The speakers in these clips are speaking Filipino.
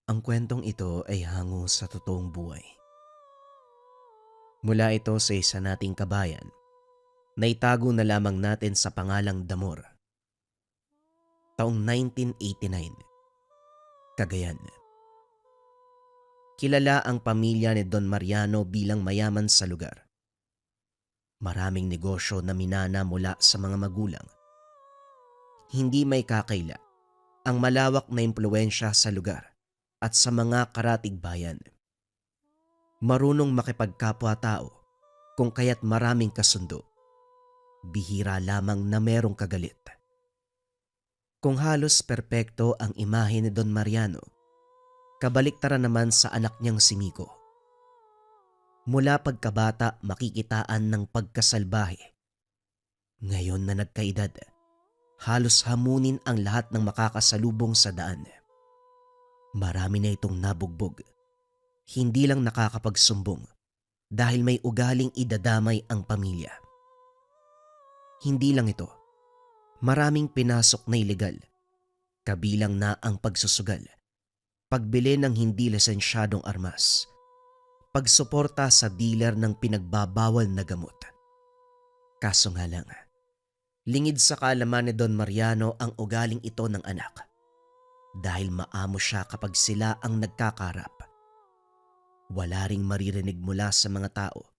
Ang kwentong ito ay hango sa totoong buhay. Mula ito sa isa nating kabayan na itago na lamang natin sa pangalang Damor. Taong 1989, Cagayan. Kilala ang pamilya ni Don Mariano bilang mayaman sa lugar. Maraming negosyo na minana mula sa mga magulang. Hindi may kakaila ang malawak na impluwensya sa lugar at sa mga karatig bayan. Marunong makipagkapwa-tao kung kaya't maraming kasundo. Bihira lamang na merong kagalit. Kung halos perpekto ang imahe ni Don Mariano, kabaliktaran naman sa anak niyang si Miko. Mula pagkabata makikitaan ng pagkasalbahe. Ngayon na nagkaedad, halos hamunin ang lahat ng makakasalubong sa daan. Marami na itong nabugbog. Hindi lang nakakapagsumbong dahil may ugaling idadamay ang pamilya. Hindi lang ito, maraming pinasok na ilegal, kabilang na ang pagsusugal, pagbili ng hindi lisensyadong armas, pagsuporta sa dealer ng pinagbabawal na gamot. Kaso nga lang, lingid sa kaalaman ni Don Mariano ang ugaling ito ng anak dahil maamo siya kapag sila ang nagkakarap. Wala ring maririnig mula sa mga tao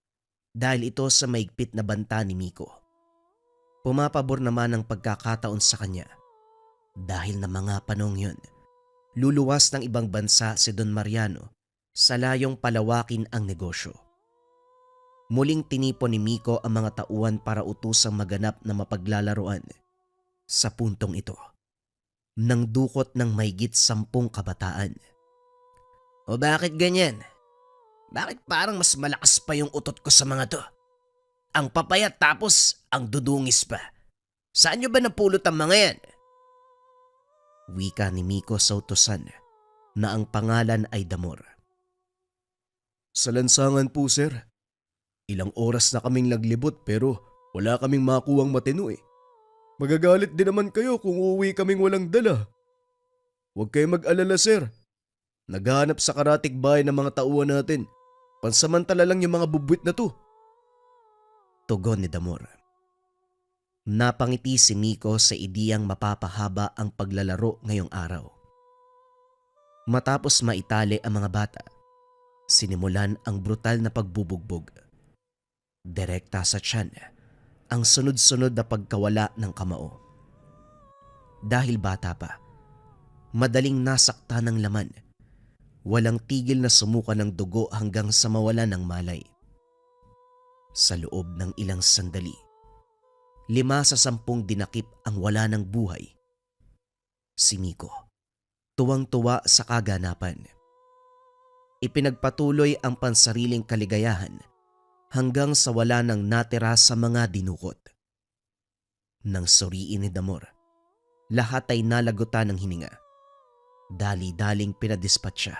dahil ito sa maigpit na banta ni Miko. Pumapabor naman ang pagkakataon sa kanya dahil na mga panong yun, luluwas ng ibang bansa si Don Mariano sa layong palawakin ang negosyo. Muling tinipon ni Miko ang mga tauhan para utusang maganap na mapaglalaruan. Sa puntong ito, nang dukot ng mahigit 10 kabataan. O bakit ganyan? Bakit parang mas malakas pa yung utot ko sa mga to? Ang papayat tapos ang dudungis pa. Saan nyo ba napulot ang mga yan? Wika ni Miko sa utusan na ang pangalan ay Damor. Sa lansangan po, sir. Ilang oras na kaming naglibot pero wala kaming makuwang matino eh. Magagalit din naman kayo kung uuwi kaming walang dala. Huwag kayong mag-alala, sir. Naghahanap sa karatig bahay ng mga tauhan natin. Pansamantala lang yung mga bubwit na to. Tugon ni Damor. Napangiti si Miko sa ideyang mapapahaba ang paglalaro ngayong araw. Matapos maitali ang mga bata, sinimulan ang brutal na pagbubugbog. Direkta sa tiyan ang sunod-sunod na pagkawala ng kamao. Dahil bata pa, madaling nasakta ng laman. Walang tigil na sumuka ng dugo hanggang sa mawala ng malay. Sa loob ng ilang sandali, 5 sa 10 dinakip ang wala ng buhay. Si Miko, tuwang-tuwa sa kaganapan. Ipinagpatuloy ang pansariling kaligayahan hanggang sa wala nang natira sa mga dinukot. Nang suriin ni Damor, lahat ay nalagutan ng hininga. Dali-daling pinadispatcha.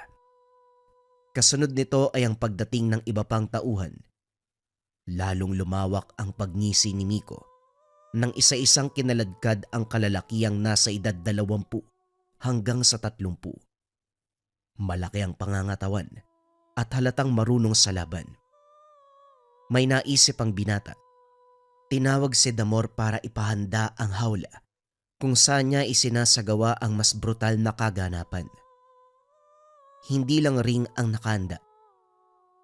Kasunod nito ay ang pagdating ng iba pang tauhan. Lalong lumawak ang pagngisi ni Miko nang isa-isang kinaladkad ang kalalakiyang nasa edad 20 hanggang sa 30. Malaki ang pangangatawan at halatang marunong sa laban. May naisip ang binata. Tinawag si Damor para ipahanda ang hawla kung saan niya isinasagawa ang mas brutal na kaganapan. Hindi lang ring ang nakahanda.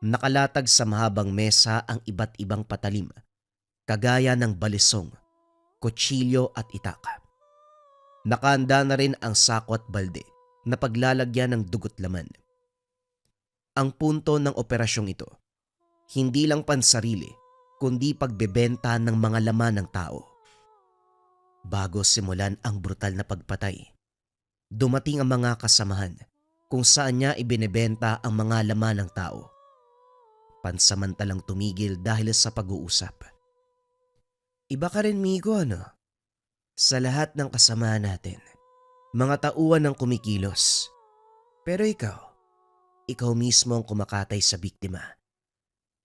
Nakalatag sa mahabang mesa ang iba't ibang patalim, kagaya ng balisong, kutsilyo at itak. Nakahanda na rin ang sako at balde na paglalagyan ng dugot laman. Ang punto ng operasyong ito, hindi lang pansarili, kundi pagbebenta ng mga laman ng tao. Bago simulan ang brutal na pagpatay, dumating ang mga kasamahan kung saan niya ibinebenta ang mga laman ng tao. Pansamantalang tumigil dahil sa pag-uusap. Iba ka rin, Migo, ano? Sa lahat ng kasamahan natin, mga tauhan ng kumikilos. Pero ikaw mismo ang kumakatay sa biktima.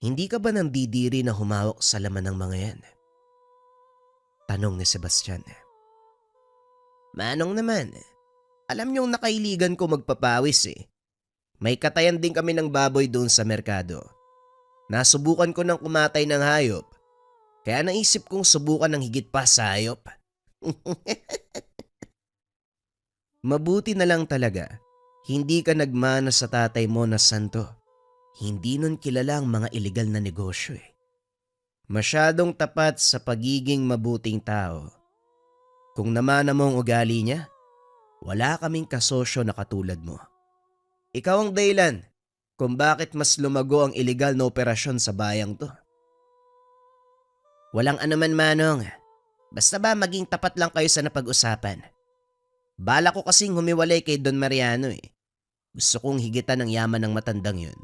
Hindi ka ba nandidiri na humawak sa laman ng mga yan? Tanong ni Sebastian. Manong naman, alam niyong nakailigan ko magpapawis eh. May katayan din kami ng baboy doon sa merkado. Nasubukan ko ng kumatay ng hayop, kaya naisip kong subukan ng higit pa sa hayop. Mabuti na lang talaga, hindi ka nagmana sa tatay mo na santo. Hindi nun kilala ang mga iligal na negosyo eh. Masyadong tapat sa pagiging mabuting tao. Kung namana mo ang ugali niya, wala kaming kasosyo na katulad mo. Ikaw ang dahilan kung bakit mas lumago ang iligal na operasyon sa bayang to. Walang anuman, Manong. Basta ba maging tapat lang kayo sa napag-usapan. Bala ko kasing humiwalay kay Don Mariano eh. Gusto kong higitan ng yaman ng matandang yun.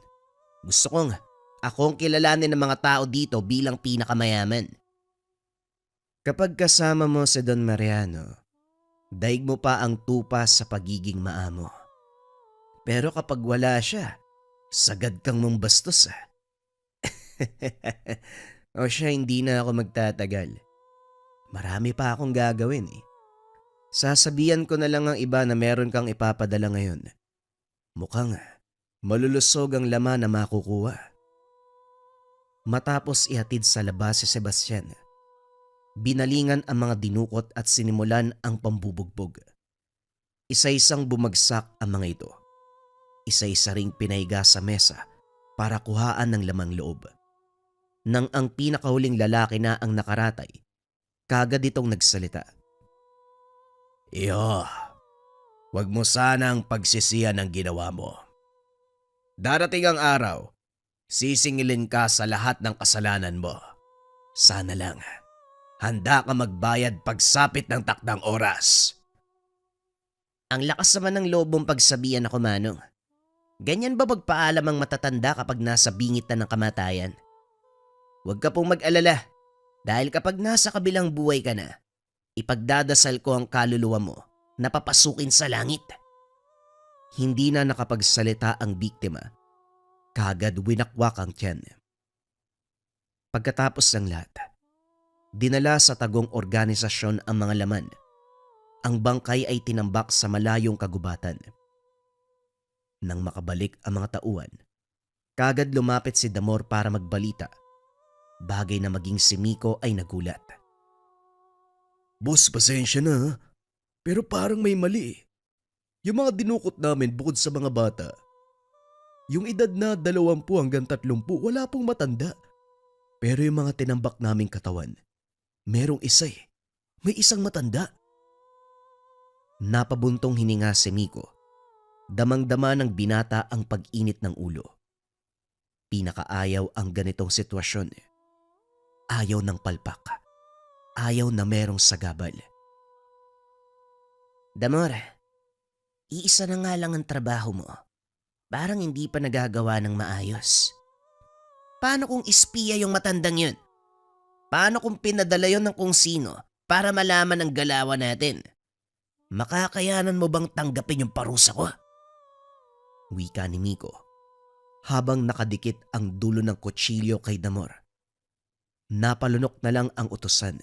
Gusto kong akong kilalanin ng mga tao dito bilang pinakamayaman. Kapag kasama mo si Don Mariano, daig mo pa ang tupa sa pagiging maamo. Pero kapag wala siya, sagad kang mong bastos ah. O siya, hindi na ako magtatagal. Marami pa akong gagawin eh. Sasabihan ko na lang ang iba na meron kang ipapadala ngayon. Mukhang malulusog ang laman na makukuha. Matapos ihatid sa labas si Sebastian, binalingan ang mga dinukot at sinimulan ang pambubugbog. Isa-isang bumagsak ang mga ito. Isa-isa ring pinaiga sa mesa para kuhaan ng lamang loob. Nang ang pinakahuling lalaki na ang nakaratay, kagad itong nagsalita. Iyo, wag mo sanang pagsisihan ang ginawa mo. Darating ang araw, sisingilin ka sa lahat ng kasalanan mo. Sana lang, handa ka magbayad pagsapit ng takdang oras. Ang lakas naman ng loob mong pagsabihan ako, Manong. Ganyan ba magpaalam ang matatanda kapag nasa bingit na ng kamatayan? Huwag ka pong mag-alala dahil kapag nasa kabilang buhay ka na, ipagdadasal ko ang kaluluwa mo na papasukin sa langit. Hindi na nakapagsalita ang biktima. Kagad winakwak ang tiyan. Pagkatapos ng lahat, dinala sa tagong organisasyon ang mga laman. Ang bangkay ay tinambak sa malayong kagubatan. Nang makabalik ang mga tauhan, kagad lumapit si Damor para magbalita. Bagay na maging si Miko ay nagulat. Boss, pasensya na ha? Pero parang may mali. Yung mga dinukot namin bukod sa mga bata, yung edad na 20 hanggang 30, wala pong matanda. Pero yung mga tinambak naming katawan, merong isa eh. May isang matanda. Napabuntong hininga si Miko. Damang-dama ng binata ang pag-init ng ulo. Pinakaayaw ang ganitong sitwasyon. Ayaw ng palpak. Ayaw na merong sagabal. Damor, iisa na nga lang ang trabaho mo. Parang hindi pa nagagawa ng maayos. Paano kung espiya yung matandang yun? Paano kung pinadala yun ng kung sino para malaman ang galawan natin? Makakayanan mo bang tanggapin yung parusa ko? Wika ni Miko habang nakadikit ang dulo ng kutsilyo kay Damor. Napalunok na lang ang utusan.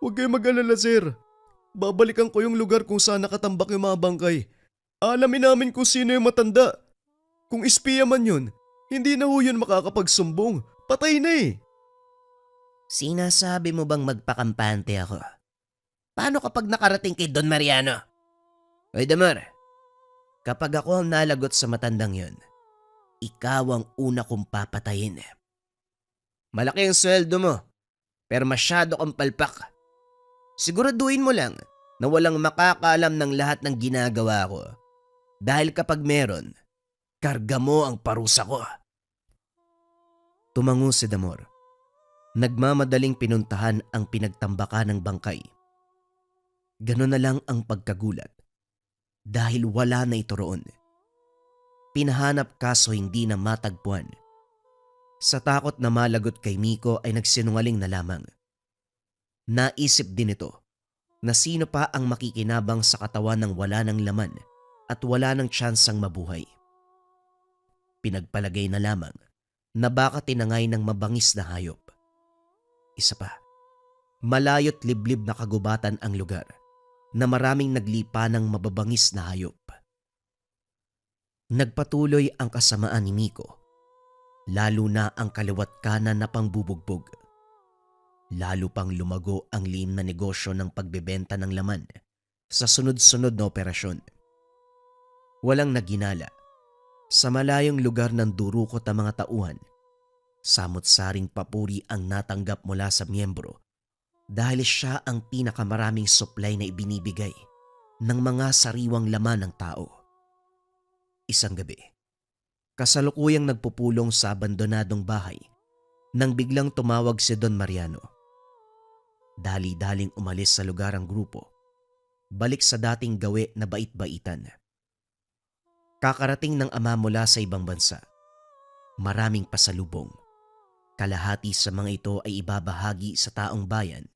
Huwag kayo mag-alala, sir. Babalikan ko yung lugar kung saan nakatambak yung mga bangkay. Alamin namin kung sino yung matanda. Kung espiya man yun, hindi na ho yun makakapagsumbong. Patay na eh. Sinasabi mo bang magpakampante ako? Paano kapag nakarating kay Don Mariano? Oy Damor, kapag ako ang nalagot sa matandang yun, ikaw ang una kong papatayin. Malaki ang sweldo mo, pero masyado kang palpak. Siguraduhin mo lang na walang makakaalam ng lahat ng ginagawa ko. Dahil kapag meron, karga mo ang parusa ko. Tumango si Damor. Nagmamadaling pinuntahan ang pinagtambakan ng bangkay. Ganon na lang ang pagkagulat dahil wala na ito roon. Pinahanap kaso hindi na matagpuan. Sa takot na malagot kay Miko ay nagsinungaling na lamang. Naisip din ito na sino pa ang makikinabang sa katawan ng wala ng laman at wala ng tsansang mabuhay. Pinagpalagay na lamang na baka tinangay ng mabangis na hayop. Isa pa, malayo't liblib na kagubatan ang lugar na maraming naglipa ng mababangis na hayop. Nagpatuloy ang kasamaan ni Miko, lalo na ang kaliwat kanan na pangbubugbog. Lalo pang lumago ang lihim na negosyo ng pagbebenta ng laman sa sunod-sunod na operasyon. Walang naginala. Sa malayong lugar ng durukot ang mga tauhan, samot-saring papuri ang natanggap mula sa miyembro dahil siya ang pinakamaraming supply na ibinibigay ng mga sariwang laman ng tao. Isang gabi, kasalukuyang nagpupulong sa abandonadong bahay nang biglang tumawag si Don Mariano. Dali-daling umalis sa lugar ang grupo, balik sa dating gawi na bait-baitan. Kakarating ng ama mula sa ibang bansa. Maraming pasalubong. Kalahati sa mga ito ay ibabahagi sa taong bayan.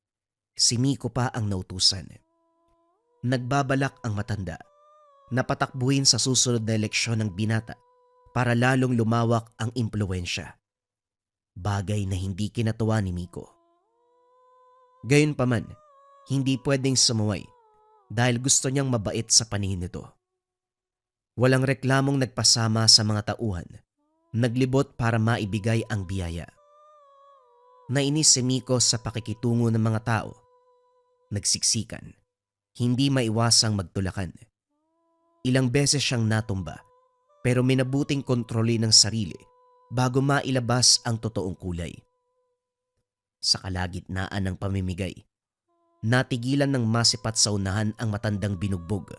Si Miko pa ang nautusan. Nagbabalak ang matanda na patakbuhin sa susunod na eleksyon ng binata para lalong lumawak ang impluwensya. Bagay na hindi kinatuwa ni Miko. Gayunpaman, hindi pwedeng sumuway dahil gusto niyang mabait sa paningin nito. Walang reklamong nagpasama sa mga tauhan, naglibot para maibigay ang biyaya. Nainis si Miko sa pakikitungo ng mga tao. Nagsiksikan, hindi maiwasang magtulakan. Ilang beses siyang natumba pero minabuting kontrolin ng sarili bago mailabas ang totoong kulay. Sa kalagitnaan ng pamimigay, natigilan ng masipat sa unahan ang matandang binugbog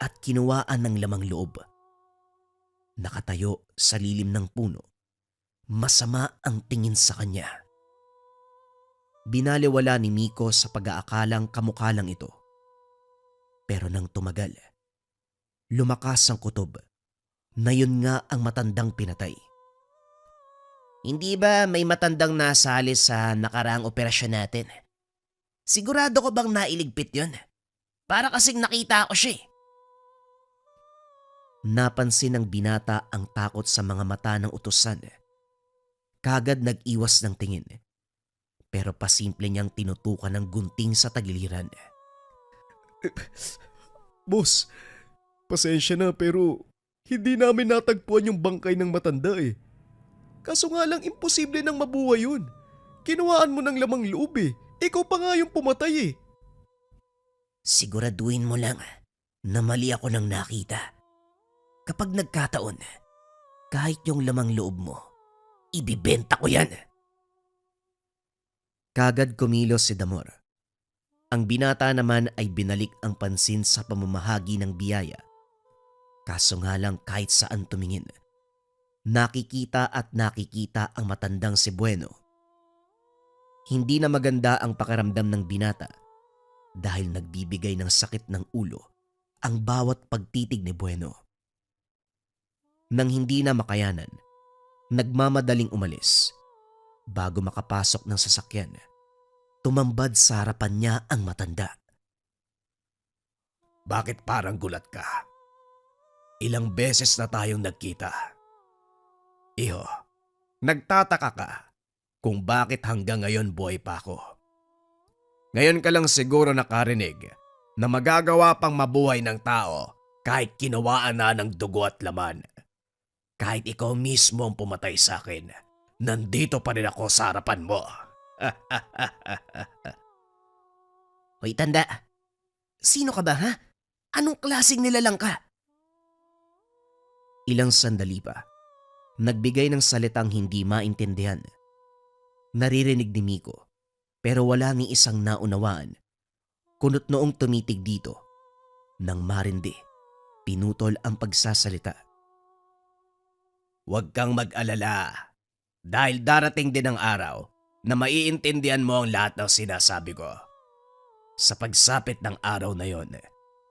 at kinuwaan ng lamang loob. Nakatayo sa lilim ng puno, masama ang tingin sa kanya. Binaliwala ni Miko sa pag-aakalang kamukha lang ito. Pero nang tumagal, lumakas ang kutob na yun nga ang matandang pinatay. Hindi ba may matandang nasali sa nakaraang operasyon natin? Sigurado ko bang nailigpit yun? Para kasing nakita ko siya. Napansin ng binata ang takot sa mga mata ng utusan. Kagad nag-iwas ng tingin. Pero pasimple niyang tinutukan ng gunting sa tagiliran. Boss, pasensya na pero hindi namin natagpuan yung bangkay ng matanda eh. Kaso nga lang imposible nang mabuhay yun. Kinuhaan mo ng lamang loob eh. Ikaw pa nga yung pumatay eh. Siguraduhin mo lang na mali ako nang nakita. Kapag nagkataon, kahit yung lamang loob mo, ibibenta ko yan. Kagad kumilos si Damor. Ang binata naman ay binalik ang pansin sa pamamahagi ng biyaya. Kaso nga lang kahit saan tumingin, nakikita at nakikita ang matandang si Bueno. Hindi na maganda ang pakiramdam ng binata dahil nagbibigay ng sakit ng ulo ang bawat pagtitig ni Bueno. Nang hindi na makayanan, nagmamadaling umalis. Bago makapasok ng sasakyan, tumambad sa harapan niya ang matanda. Bakit parang gulat ka? Ilang beses na tayong nagkita. Iho, nagtataka ka kung bakit hanggang ngayon buhay pa ako. Ngayon ka lang siguro nakarinig na magagawa pang mabuhay ng tao kahit kinawaan na ng dugo at laman. Kahit ikaw mismo ang pumatay sa akin, nandito pa rin ako sa harapan mo. Hoy tanda, sino ka ba ha? Anong klaseng nilalang ka? Ilang sandali pa, nagbigay ng salitang hindi maintindihan. Naririnig ni Miko, pero wala ni isang naunawaan. Kunot noong tumitig dito, nang marindi, pinutol ang pagsasalita. Huwag kang mag-alala dahil darating din ang araw na maiintindihan mo ang lahat ng sinasabi ko. Sa pagsapit ng araw na yon,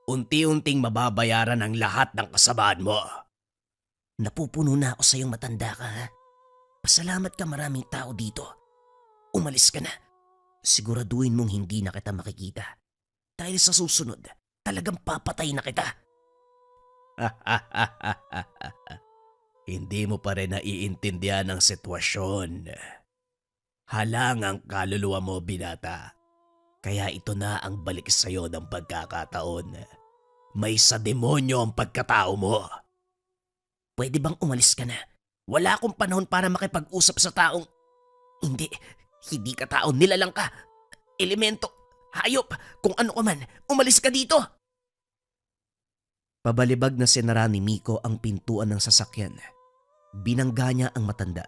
unti-unting mababayaran ang lahat ng kasamaan mo. Napupuno na ako sa iyong matanda ka ha. Pasalamat ka maraming tao dito. Umalis ka na. Siguraduhin mong hindi na kita makikita. Dahil sa susunod, talagang papatay na kita. Hindi mo pa rin naiintindihan ang sitwasyon. Halang ang kaluluwa mo, binata. Kaya ito na ang balik sa'yo ng pagkakataon. May sa demonyo ang pagkatao mo. Pwede bang umalis ka na? Wala akong panahon para makipag-usap sa taong... Hindi ka tao, nilalang ka. Elemento, hayop, kung ano ka man, umalis ka dito! Pabalibag na sinara ni Miko ang pintuan ng sasakyan. Binangga niya ang matanda.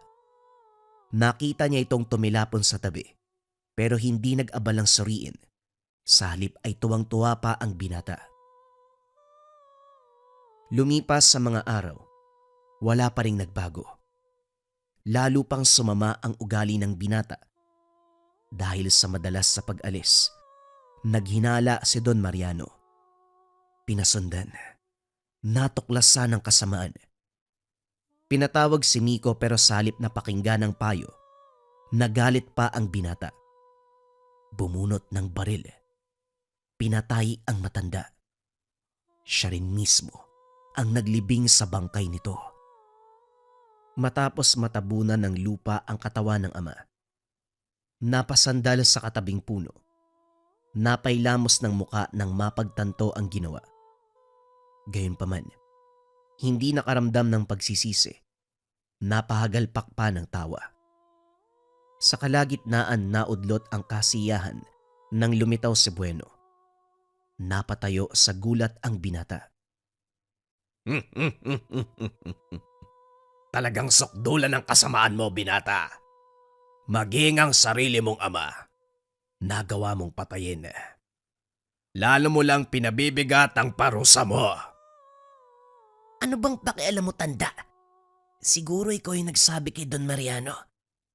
Nakita niya itong tumilapon sa tabi, pero hindi nag-abalang suriin. Sa halip ay tuwang-tuwa pa ang binata. Lumipas sa mga araw, wala pa ring nagbago. Lalo pang sumama ang ugali ng binata. Dahil sa madalas sa pag-alis, naghinala si Don Mariano. Pinasundan, natuklasan ng kasamaan. Pinatawag si Miko pero sa halip na pakinggan ng payo, nagalit pa ang binata. Bumunot ng baril. Pinatay ang matanda. Siya rin mismo ang naglibing sa bangkay nito. Matapos matabunan ng lupa ang katawan ng ama, napasandal sa katabing puno. Napailamos ng muka nang mapagtanto ang ginawa. Gayunpaman, hindi nakaramdam ng pagsisisi. Napahagalpak pa ng tawa. Sa kalagitnaan naudlot ang kasiyahan nang lumitaw si Bueno. Napatayo sa gulat ang binata. Talagang sokdulan ang kasamaan mo, binata. Maging ang sarili mong ama, nagawa mong patayin. Lalo mo lang pinabibigat ang parusa mo. Ano bang pakialam mo, tanda? Siguro ikaw yung nagsabi kay Don Mariano.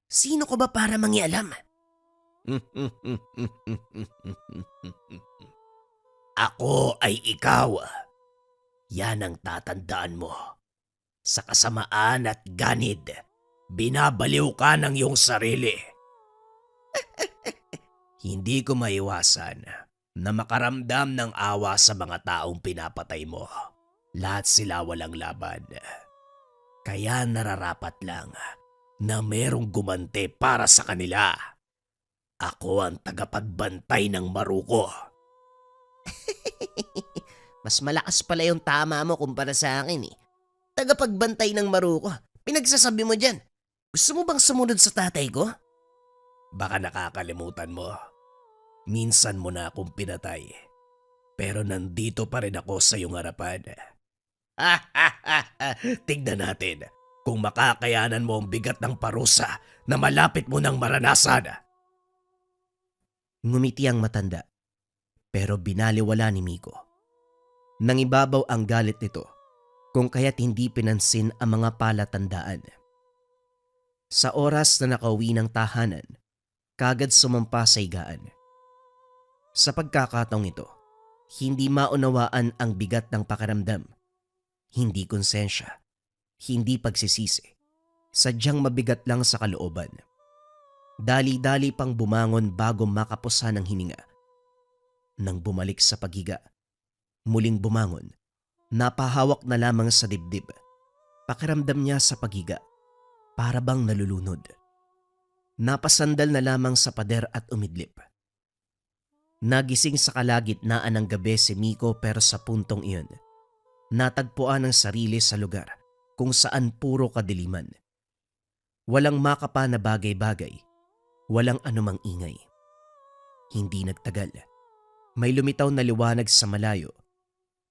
Sino ko ba para mangialam? Ako ay ikaw. Yan ang tatandaan mo. Sa kasamaan at ganid, binabaliw ka ng iyong sarili. Hindi ko maiwasan na makaramdam ng awa sa mga taong pinapatay mo. Lahat sila walang laban. Kaya nararapat lang na merong gumante para sa kanila. Ako ang tagapagbantay ng Maruko. Mas malakas pala yung tama mo kumpara sa akin eh. Tagapagbantay ng Maruko. Pinagsasabi mo dyan. Gusto mo bang sumunod sa tatay ko? Baka nakakalimutan mo. Minsan mo na akong pinatay. Pero nandito pa rin ako sa iyong harapan. Tignan natin kung makakayanan mo ang bigat ng parusa na malapit mo nang maranasan. Ngumiti ang matanda. Pero binaliwala ni Miko. Nangibabaw ang galit nito kung kaya't hindi pinansin ang mga palatandaan. Sa oras na nakauwi ng tahanan, kagad sumampa sa higaan. Sa pagkakataong ito, hindi maunawaan ang bigat ng pakiramdam. Hindi konsensya, hindi pagsisisi. Sadyang mabigat lang sa kalooban. Dali-dali pang bumangon bago makapusan ng hininga. Nang bumalik sa paghiga, muling bumangon, napahawak na lamang sa dibdib. Pakiramdam niya sa paghiga, para bang nalulunod. Napasandal na lamang sa pader at umidlip. Nagising sa kalagitnaan ng gabi si Miko pero sa puntong iyon, natagpuan ang sarili sa lugar kung saan puro kadiliman. Walang makapa na bagay-bagay, walang anumang ingay. Hindi nagtagal. May lumitaw na liwanag sa malayo.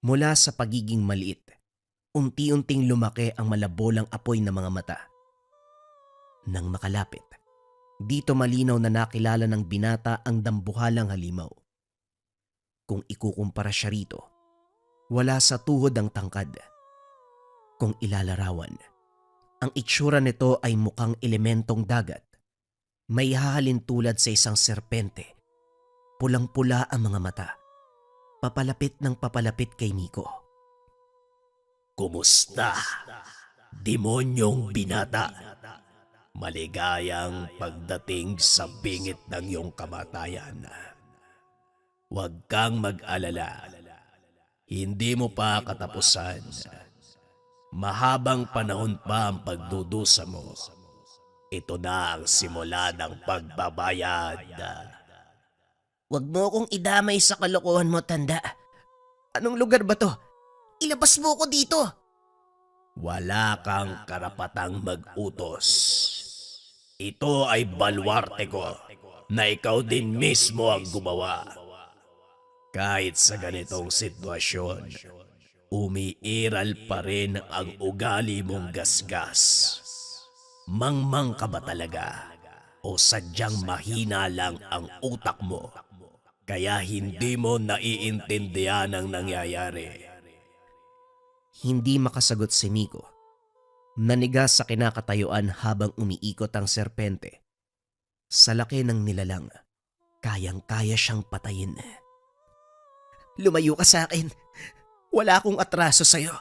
Mula sa pagiging maliit, unti-unting lumaki ang malabolang apoy ng mga mata. Nang makalapit, dito malinaw na nakilala ng binata ang dambuhalang halimaw. Kung ikukumpara siya rito, wala sa tuhod ang tangkad. Kung ilalarawan, ang itsura nito ay mukhang elementong dagat. May hahalin tulad sa isang serpente. Pulang-pula ang mga mata. Papalapit ng papalapit kay Miko. Kumusta, demonyong binata? Maligayang pagdating sa bingit ng iyong kamatayan. Huwag kang mag-alala. Hindi mo pa katapusan. Mahabang panahon pa ang pagdudusa mo. Ito na ang simula ng pagbabayad. Huwag mo akong idamay sa kalokohan mo, tanda. Anong lugar ba to? Ilabas mo ko dito! Wala kang karapatang mag-utos. Ito ay balwarte ko na ikaw din mismo ang gumawa. Kahit sa ganitong sitwasyon, umiiral pa rin ang ugali mong gasgas. Mangmang ka ba talaga? O sadyang mahina lang ang utak mo? Kaya hindi mo naiintindihan ang nangyayari. Hindi makasagot si Nico. Naniga sa kinakatayuan habang umiikot ang serpente. Sa laki ng nilalang, kayang-kaya siyang patayin. Lumayo ka sa akin. Wala akong atraso sa'yo.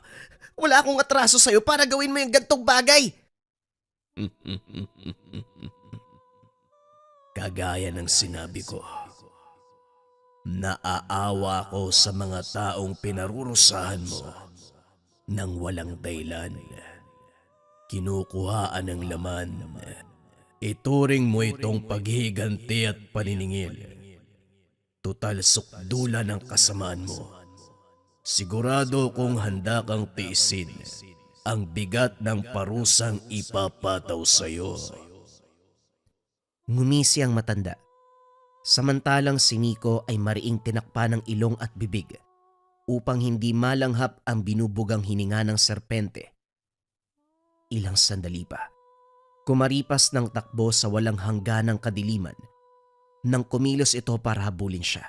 Wala akong atraso sa'yo para gawin mo yung gantong bagay. Kagaya ng sinabi ko, naaawa ko sa mga taong pinarurusahan mo nang walang dahilan. Kinukuhaan ng laman. Ituring mo itong paghihiganti at paniningil. Tutal sukdula ng kasamaan mo. Sigurado kong handa kang tiisin ang bigat ng parusang ipapataw sa'yo. Ngumisi ang matanda. Samantalang si Nico ay mariing tinakpa ng ilong at bibig upang hindi malanghap ang binubugang hininga ng serpente. Ilang sandali pa, kumaripas ng takbo sa walang hangganang kadiliman nang kumilos ito para habulin siya.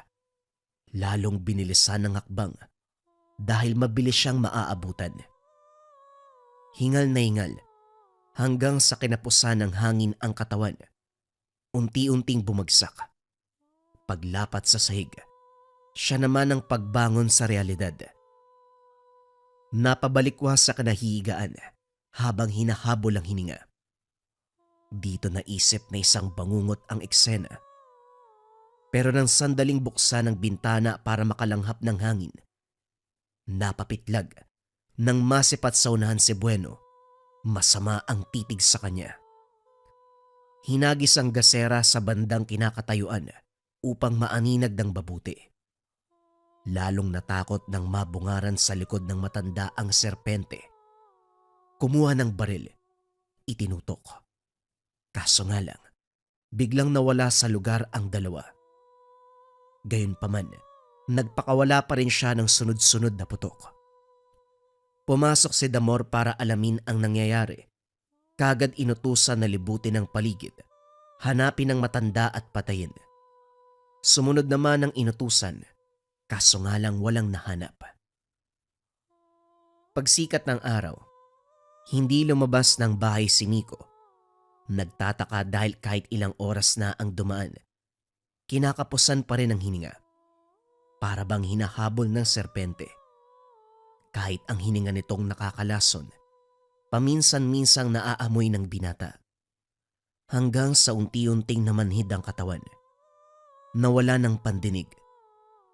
Lalong binilisan ng hakbang dahil mabilis siyang maaabutan. Hingal na hingal hanggang sa kinapusan ng hangin ang katawan. Unti-unting bumagsak. Paglapat sa sahig, siya naman ang pagbangon sa realidad. Napabalikwas sa kanahihigaan habang hinahabol ang hininga. Dito naisip na isang bangungot ang eksena. Pero nang sandaling buksan ang bintana para makalanghap ng hangin, napapitlag nang masipat sa unahan si Bueno. Masama ang titig sa kanya. Hinagis ang gasera sa bandang kinakatayuan upang maaninag ng babuti. Lalong natakot nang mabungaran sa likod ng matanda ang serpente. Kumuha ng baril, itinutok. Kaso nga lang, biglang nawala sa lugar ang dalawa. Gayunpaman, nagpakawala pa rin siya ng sunod-sunod na putok. Pumasok si Damor para alamin ang nangyayari. Kagad inutusan na libutin ang paligid, hanapin ang matanda at patayin. Sumunod naman ang inutusan, kaso nga lang walang nahanap. Pagsikat ng araw, hindi lumabas ng bahay si Nico. Nagtataka dahil kahit ilang oras na ang dumaan, kinakapusan pa rin ang hininga. Para bang hinahabol ng serpente. Kahit ang hininga nitong nakakalason, paminsan-minsang naaamoy ng binata. Hanggang sa unti-unting namanhid ang katawan. Nawala ng pandinig.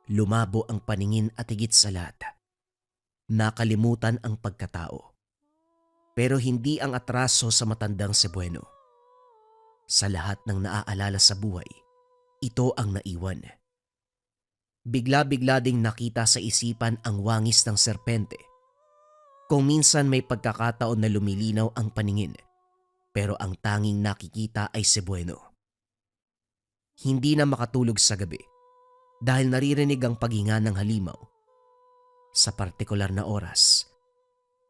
Lumabo ang paningin at higit sa lahat, nakalimutan ang pagkatao. Pero hindi ang atraso sa matandang si Bueno. Sa lahat ng naaalala sa buhay, ito ang naiwan. Bigla-bigla ding nakita sa isipan ang wangis ng serpente. Kung minsan may pagkakataon na lumilinaw ang paningin, pero ang tanging nakikita ay si Bueno. Hindi na makatulog sa gabi dahil naririnig ang paghinga ng halimaw. Sa partikular na oras,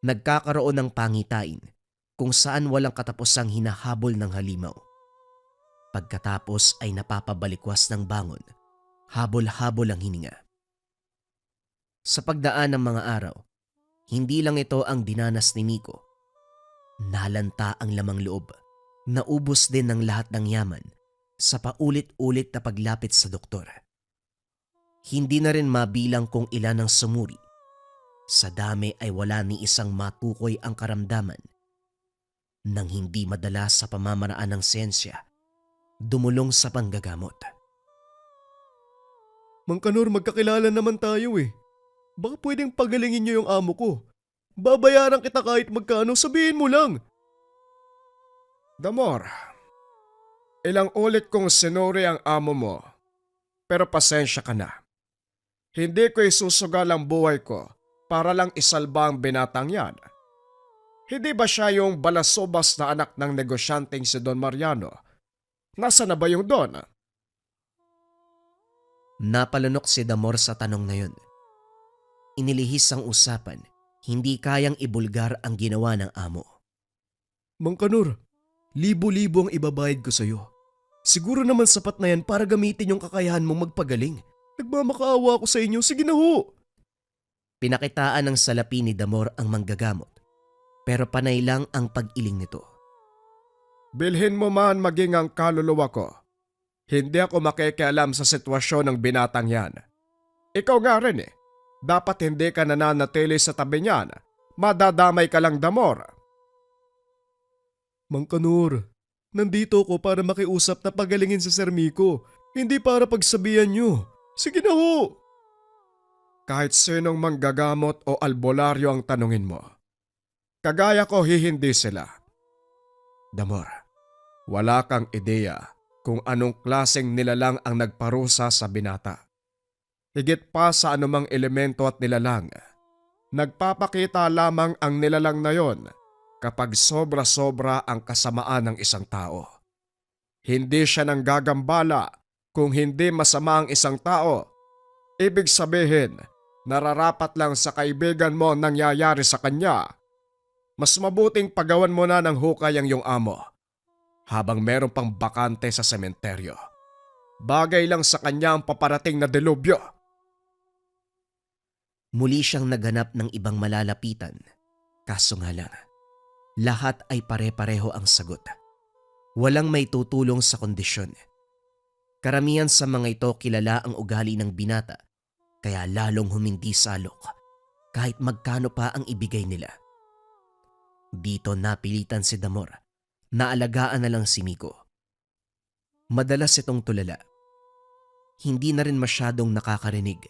nagkakaroon ng pangitain kung saan walang katapusang hinahabol ng halimaw. Pagkatapos ay napapabalikwas ng bangon, habol-habol ang hininga. Sa pagdaan ng mga araw, hindi lang ito ang dinanas ni Nico. Nalanta ang lamang loob, naubos din ng lahat ng yaman sa paulit-ulit na paglapit sa doktor. Hindi na rin mabilang kung ilan ang sumuri. Sa dami ay wala ni isang matukoy ang karamdaman. Nang hindi madala sa pamamaraan ng siyensya, dumulong sa panggagamot. Mang Kanor, magkakilala naman tayo eh. Baka pwedeng pagalingin niyo yung amo ko. Babayaran kita kahit magkano, sabihin mo lang. Damor, ilang ulit kong sinuri ang amo mo, pero pasensya ka na. Hindi ko isusugal ang buhay ko para lang isalba ang binatang yan. Hindi ba siya yung balasobas na anak ng negosyanteng si Don Mariano? Nasa na ba yung Don? Napalunok si Damor sa tanong na yun. Inilihis ang usapan, hindi kayang ibulgar ang ginawa ng amo. Mang Kanor, libo-libo ang ibabayad ko sa'yo. Siguro naman sapat na yan para gamitin yung kakayahan mong magpagaling. Nagmamakaawa ako sa inyo, sige na ho! Pinakitaan ng salapi ni Damor ang manggagamot, pero panay lang ang pag-iling nito. Bilhin mo man maging ang kaluluwa ko. Hindi ako makikialam sa sitwasyon ng binatang yan. Ikaw nga rin eh. Dapat hindi ka nananatili sa tabi niyan. Madadamay ka lang, Damor. Mang Kanor, nandito ako para makiusap na pagalingin si Sir Miko, hindi para pagsabihan nyo. Sige na ho! Kahit sinong manggagamot o albularyo ang tanungin mo. Kagaya ko hihindi sila. Damor, wala kang ideya kung anong klaseng nilalang ang nagparusa sa binata. Higit pa sa anumang elemento at nilalang, nagpapakita lamang ang nilalang na yon kapag sobra-sobra ang kasamaan ng isang tao. Hindi siya nanggagambala kung hindi masama ang isang tao. Ibig sabihin, nararapat lang sa kaibigan mo ang nangyayari sa kanya. Mas mabuting pagawan mo na ng hukay ang iyong amo habang meron pang bakante sa sementeryo. Bagay lang sa kanya ang paparating na delubyo. Muli siyang naghanap ng ibang malalapitan, kaso nga lang, lahat ay pare-pareho ang sagot. Walang may tutulong sa kondisyon. Karamihan sa mga ito kilala ang ugali ng binata, kaya lalong humindi salok kahit magkano pa ang ibigay nila. Dito napilitan si Damor na alagaan na lang si Miko. Madalas itong tulala. Hindi na rin masyadong nakakarinig.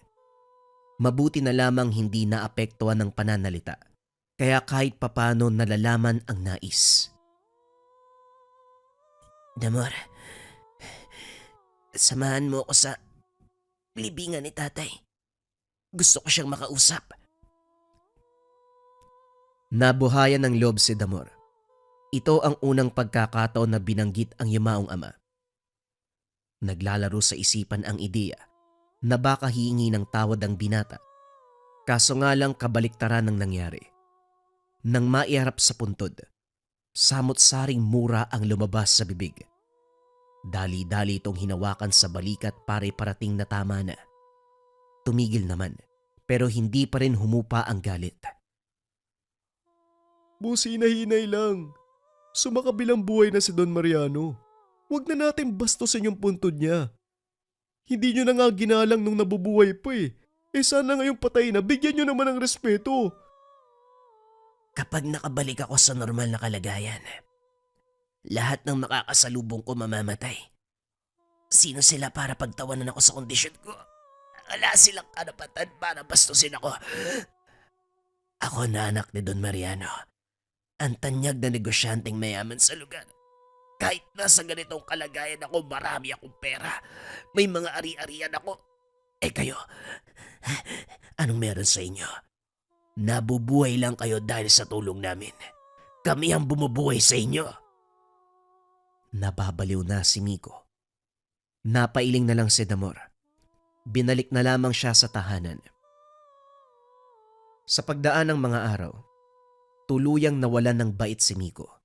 Mabuti na lamang hindi naapektuhan ng pananalita, kaya kahit papano nalalaman ang nais. Damor, samahan mo ako sa libingan ni tatay. Gusto ko siyang makausap. Nabuhayan ng loob si Damor. Ito ang unang pagkakataon na binanggit ang yumaong ama. Naglalaro sa isipan ang ideya na baka hihingi ng tawad ang binata. Kaso nga lang kabaliktaran ng nangyari. Nang maiharap sa puntod, samot-saring mura ang lumabas sa bibig. Dali-dali itong hinawakan sa balikat para parating na tama na. Tumigil naman, pero hindi pa rin humupa ang galit. Busi-hinay lang. Sumakabilang buhay na si Don Mariano. Huwag na natin bastusin yung puntod niya. Hindi nyo na nga ginalang nung nabubuhay pa eh. Eh sana ngayong patay na, bigyan nyo naman ng respeto. Kapag nakabalik ako sa normal na kalagayan, lahat ng makakasalubong ko mamamatay. Sino sila para pagtawanan ako sa kondisyon ko? Wala silang karapatan para bastusin ako. Ako na anak ni Don Mariano, ang tanyag na negosyanteng mayaman sa lugar. Kahit nasa ganitong kalagayan ako, marami akong pera. May mga ari-arian ako. Eh kayo, anong meron sa inyo? Nabubuhay lang kayo dahil sa tulong namin. Kami ang bumubuhay sa inyo. Nababaliw na si Miko. Napailing na lang si Damor. Binalik na lamang siya sa tahanan. Sa pagdaan ng mga araw, tuluyang nawalan ng bait si Miko.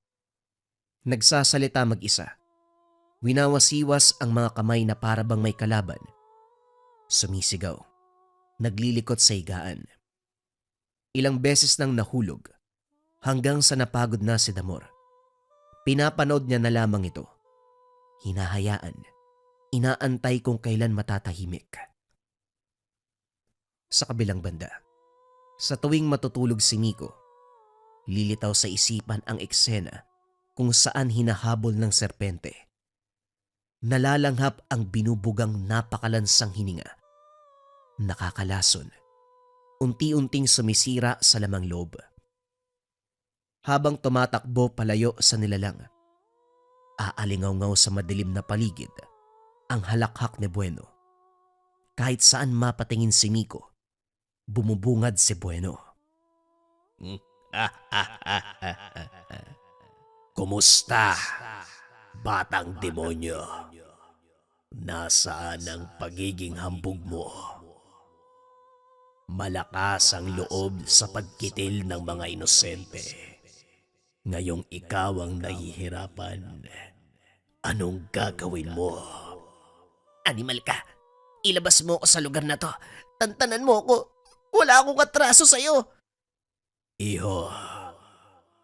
Nagsasalita mag-isa. Winawasiwas ang mga kamay na parabang may kalaban. Sumisigaw. Naglilikot sa higaan. Ilang beses nang nahulog hanggang sa napagod na si Damor. Pinapanood niya na lamang ito. Hinahayaan. Inaantay kung kailan matatahimik. Sa kabilang banda, sa tuwing matutulog si Miko, lilitaw sa isipan ang eksena kung saan hinahabol ng serpente. Nalalanghap ang binubugang napakalansang hininga. Nakakalason. Unti-unting sumisira sa lamang loob. Habang tumatakbo palayo sa nilalang, aalingaw-ngaw sa madilim na paligid ang halakhak ni Bueno. Kahit saan mapatingin si Miko, bumubungad si Bueno. Kumusta, batang demonyo? Nasaan ang pagiging hambog mo? Malakas ang loob sa pagkitil ng mga inosente. Ngayong ikaw ang nahihirapan, anong gagawin mo? Animal ka. Ilabas mo ako sa lugar na to. Tantanan mo ako. Wala akong katraso sa'yo. Iho,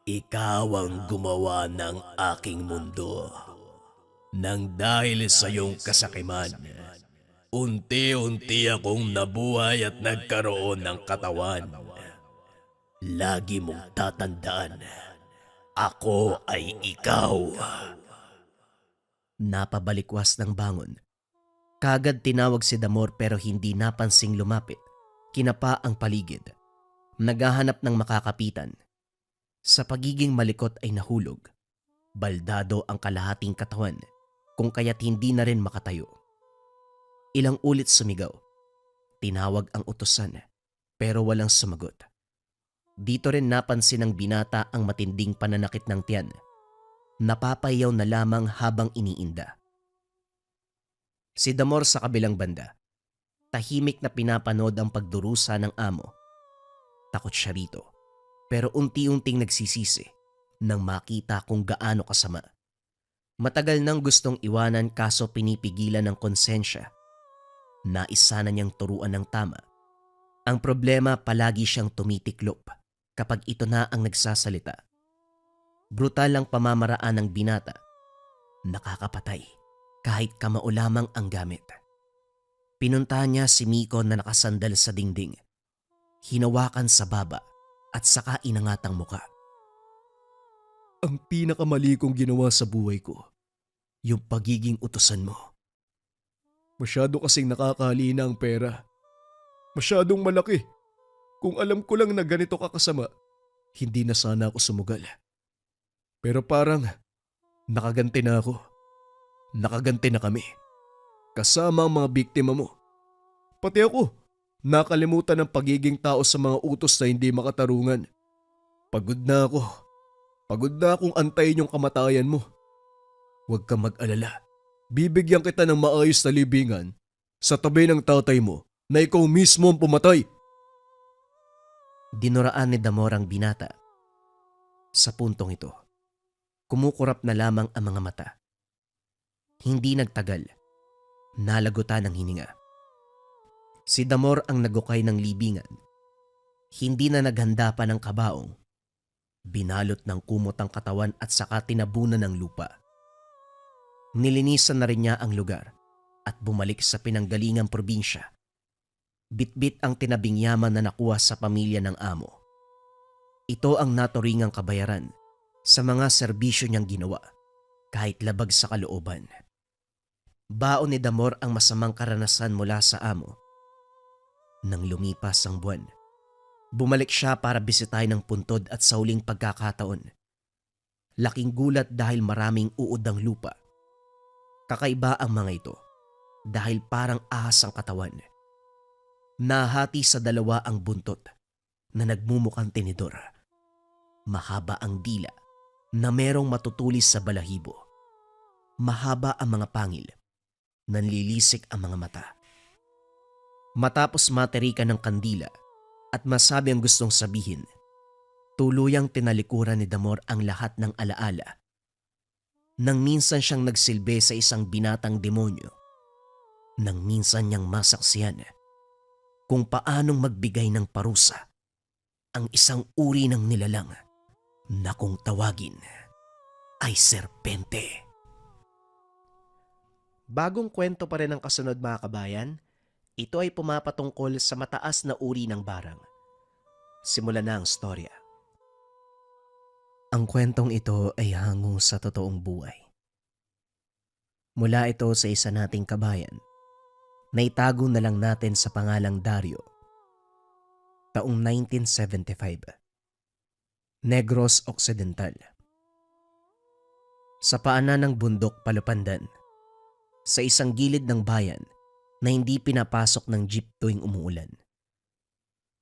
ikaw ang gumawa ng aking mundo. Nang dahil sa iyong kasakiman, unti-unti akong nabuhay at nagkaroon ng katawan. Lagi mong tatandaan, ako ay ikaw. Napabalikwas ng bangon. Kagad tinawag si Damor pero hindi napansing lumapit. Kinapa ang paligid. Naghahanap ng makakapitan. Sa pagiging malikot ay nahulog. Baldado ang kalahating katawan kung kaya't hindi na rin makatayo. Ilang ulit sumigaw. Tinawag ang utusan pero walang sumagot. Dito rin napansin ng binata ang matinding pananakit ng tiyan. Napapayaw na lamang habang iniinda. Si Damor sa kabilang banda. Tahimik na pinapanood ang pagdurusa ng amo. Takot siya rito pero unti-unting nagsisisi nang makita kung gaano kasama. Matagal nang gustong iwanan kaso pinipigilan ng konsensya. Nais sana niyang turuan ng tama. Ang problema palagi siyang tumitiklop kapag ito na ang nagsasalita. Brutal ang pamamaraan ng binata. Nakakapatay kahit kamao lamang ang gamit. Pinuntahan niya si Miko na nakasandal sa dingding. Hinawakan sa baba at saka inangatang muka. Ang pinakamali kong ginawa sa buhay ko, yung pagiging utusan mo. Masyado kasing nakakalina ang pera. Masyadong malaki. Kung alam ko lang na ganito ka kasama, hindi na sana ako sumugal. Pero parang nakaganti na ako. Nakaganti na kami. Kasama ang mga biktima mo. Pati ako, nakalimutan ng pagiging tao sa mga utos na hindi makatarungan. Pagod na ako. Pagod na akong antayin yung kamatayan mo. Huwag kang mag-alala. Bibigyan kita ng maayos na libingan sa tabi ng tatay mo na ikaw mismo ang pumatay. Dinuraan ni Damor ang binata. Sa puntong ito, kumukurap na lamang ang mga mata. Hindi nagtagal. Nalagutan ang hininga. Si Damor ang nagukay ng libingan. Hindi na naghanda pa ng kabaong. Binalot ng kumot ang katawan at saka tinabunan ng lupa. Nilinisan na rin niya ang lugar at bumalik sa pinanggalingang probinsya. Bitbit ang tinabing yaman na nakuha sa pamilya ng amo. Ito ang naturingang kabayaran sa mga serbisyo niyang ginawa kahit labag sa kalooban. Baon ni Damor ang masamang karanasan mula sa amo. Nang lumipas ang buwan, bumalik siya para bisitahin ng puntod at sa huling pagkakataon. Laking gulat dahil maraming uod ang lupa. Kakaiba ang mga ito dahil parang ahas ang katawan. Nahati sa dalawa ang buntot na nagmumukhang tinidor. Mahaba ang dila na merong matutulis sa balahibo. Mahaba ang mga pangil. Nanlilisik ang mga mata. Matapos materikan ng kandila at masabi ang gustong sabihin, tuluyang tinalikuran ni Damor ang lahat ng alaala. Nang minsan siyang nagsilbi sa isang binatang demonyo, nang minsan niyang masaksiyan kung paanong magbigay ng parusa ang isang uri ng nilalang na kung tawagin ay serpente. Bagong kwento pa rin ang kasunod mga kabayan, ito ay pumapatungkol sa mataas na uri ng barang. Simulan na ang storya. Ang kwentong ito ay hango sa totoong buhay. Mula ito sa isa nating kabayan na itago na lang natin sa pangalang Dario. Taong 1975. Negros Occidental. Sa paanan ng bundok Palupandan, sa isang gilid ng bayan na hindi pinapasok ng jeep tuwing umuulan.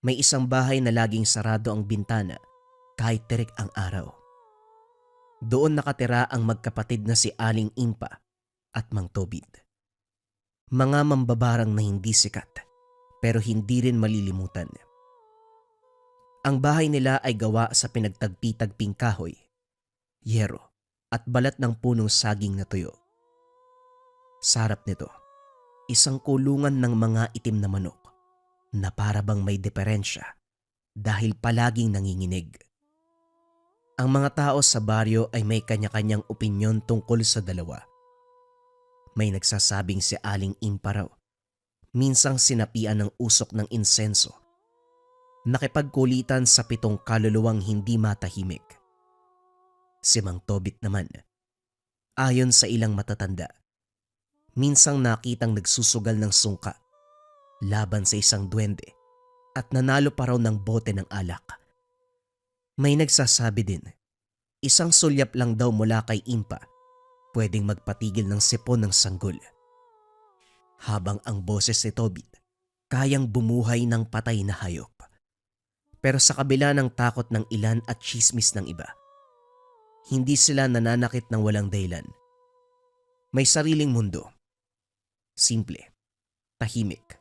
May isang bahay na laging sarado ang bintana kahit terik ang araw. Doon nakatira ang magkapatid na si Aling Impa at Mang Tobit. Mga mambabarang na hindi sikat pero hindi rin malilimutan. Ang bahay nila ay gawa sa pinagtagpi-tagping kahoy, yero at balat ng punong saging na tuyo. Sa harap nito, isang kulungan ng mga itim na manok na para bang may diferensya dahil palaging nanginginig. Ang mga tao sa baryo ay may kanya-kanyang opinyon tungkol sa dalawa. May nagsasabing si Aling Impa raw, minsang sinapian ng usok ng insenso, nakipagkulitan sa 7 kaluluwang hindi matahimik. Si Mang Tobit naman, ayon sa ilang matatanda, minsang nakitang nagsusugal ng sungka laban sa isang duwende at nanalo pa raw ng bote ng alak. May nagsasabi din, isang sulyap lang daw mula kay Impa pwedeng magpatigil ng sipon ng sanggol. Habang ang boses ni Tobit kayang bumuhay ng patay na hayop. Pero sa kabila ng takot ng ilan at tsismis ng iba, hindi sila nananakit ng walang dahilan. May sariling mundo. Simple, tahimik,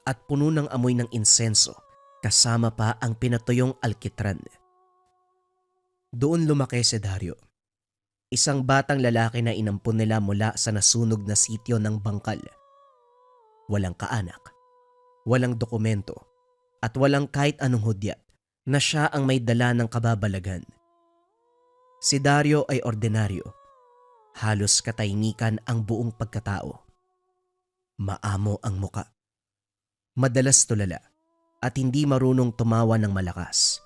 at puno ng amoy ng insenso kasama pa ang pinatuyong alkitran. Doon lumaki si Dario, isang batang lalaki na inampun nila mula sa nasunog na sityo ng Bangkal. Walang kaanak, walang dokumento, at walang kahit anong hudyat na siya ang may dala ng kababalagan. Si Dario ay ordinaryo, halos katahimikan ang buong pagkatao. Maamo ang muka, madalas tulala at hindi marunong tumawa ng malakas.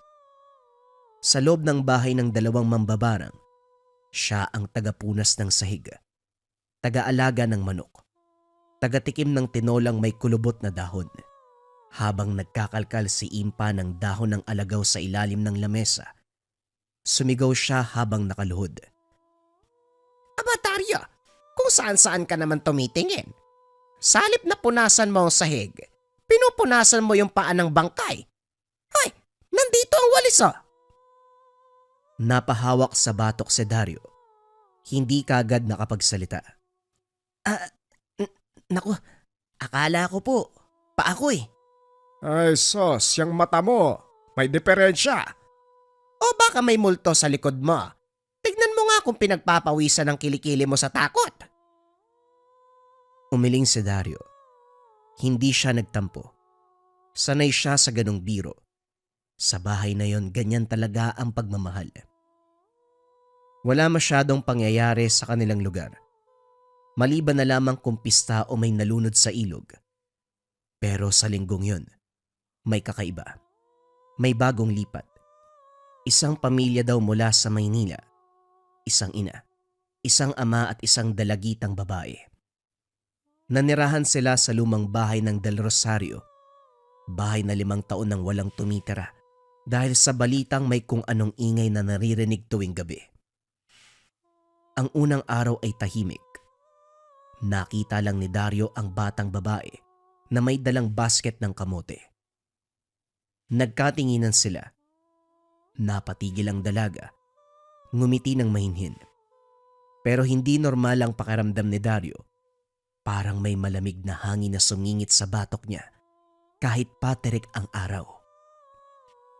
Sa loob ng bahay ng 2 mambabarang, siya ang tagapunas ng sahig, taga-alaga ng manok, tagatikim ng tinolang may kulubot na dahon. Habang nagkakalkal si Impa ng dahon ng alagaw sa ilalim ng lamesa, sumigaw siya habang nakaluhod. Aba Dario, kung saan-saan ka naman tumitingin. Sa halip na punasan mo ang sahig, pinupunasan mo yung paa ng bangkay. Hoy, nandito ang walis oh! Napahawak sa batok si Dario. Hindi kagad nakapagsalita. Naku, akala ko po, paa ko eh. Ay sos, yung mata mo, may diferensya. O baka may multo sa likod mo. Tignan mo nga kung pinagpapawisan ng kilikili mo sa takot. Umiling si Dario. Hindi siya nagtampo. Sanay siya sa ganong biro. Sa bahay na yon, ganyan talaga ang pagmamahal. Wala masyadong pangyayari sa kanilang lugar. Maliban na lamang kung pista o may nalunod sa ilog. Pero sa linggong yon, may kakaiba. May bagong lipat. Isang pamilya daw mula sa Maynila. Isang ina, isang ama at isang dalagitang babae. Nanirahan sila sa lumang bahay ng Del Rosario. Bahay na 5 taon nang walang tumitira dahil sa balitang may kung anong ingay na naririnig tuwing gabi. Ang unang araw ay tahimik. Nakita lang ni Dario ang batang babae na may dalang basket ng kamote. Nagkatinginan sila. Napatigil ang dalaga. Ngumiti ng mahinhin. Pero hindi normal ang pakiramdam ni Dario. Parang may malamig na hangin na sumingit sa batok niya kahit paterik ang araw.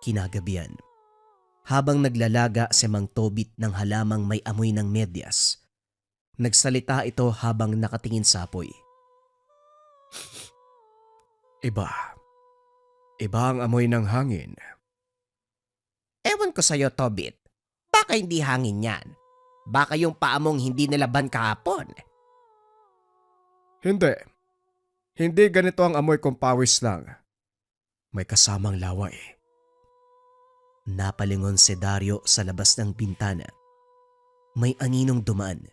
Kinagabihan, habang naglalaga si Mang Tobit ng halamang may amoy ng medyas, nagsalita ito habang nakatingin sa apoy. Iba ang amoy ng hangin. Ewan ko sa'yo, Tobit. Baka hindi hangin yan. Baka yung paa mong hindi nilaban kahapon. Hindi ganito ang amoy kong pawis lang. May kasamang laway. Napalingon si Dario sa labas ng bintana. May aninong dumaan.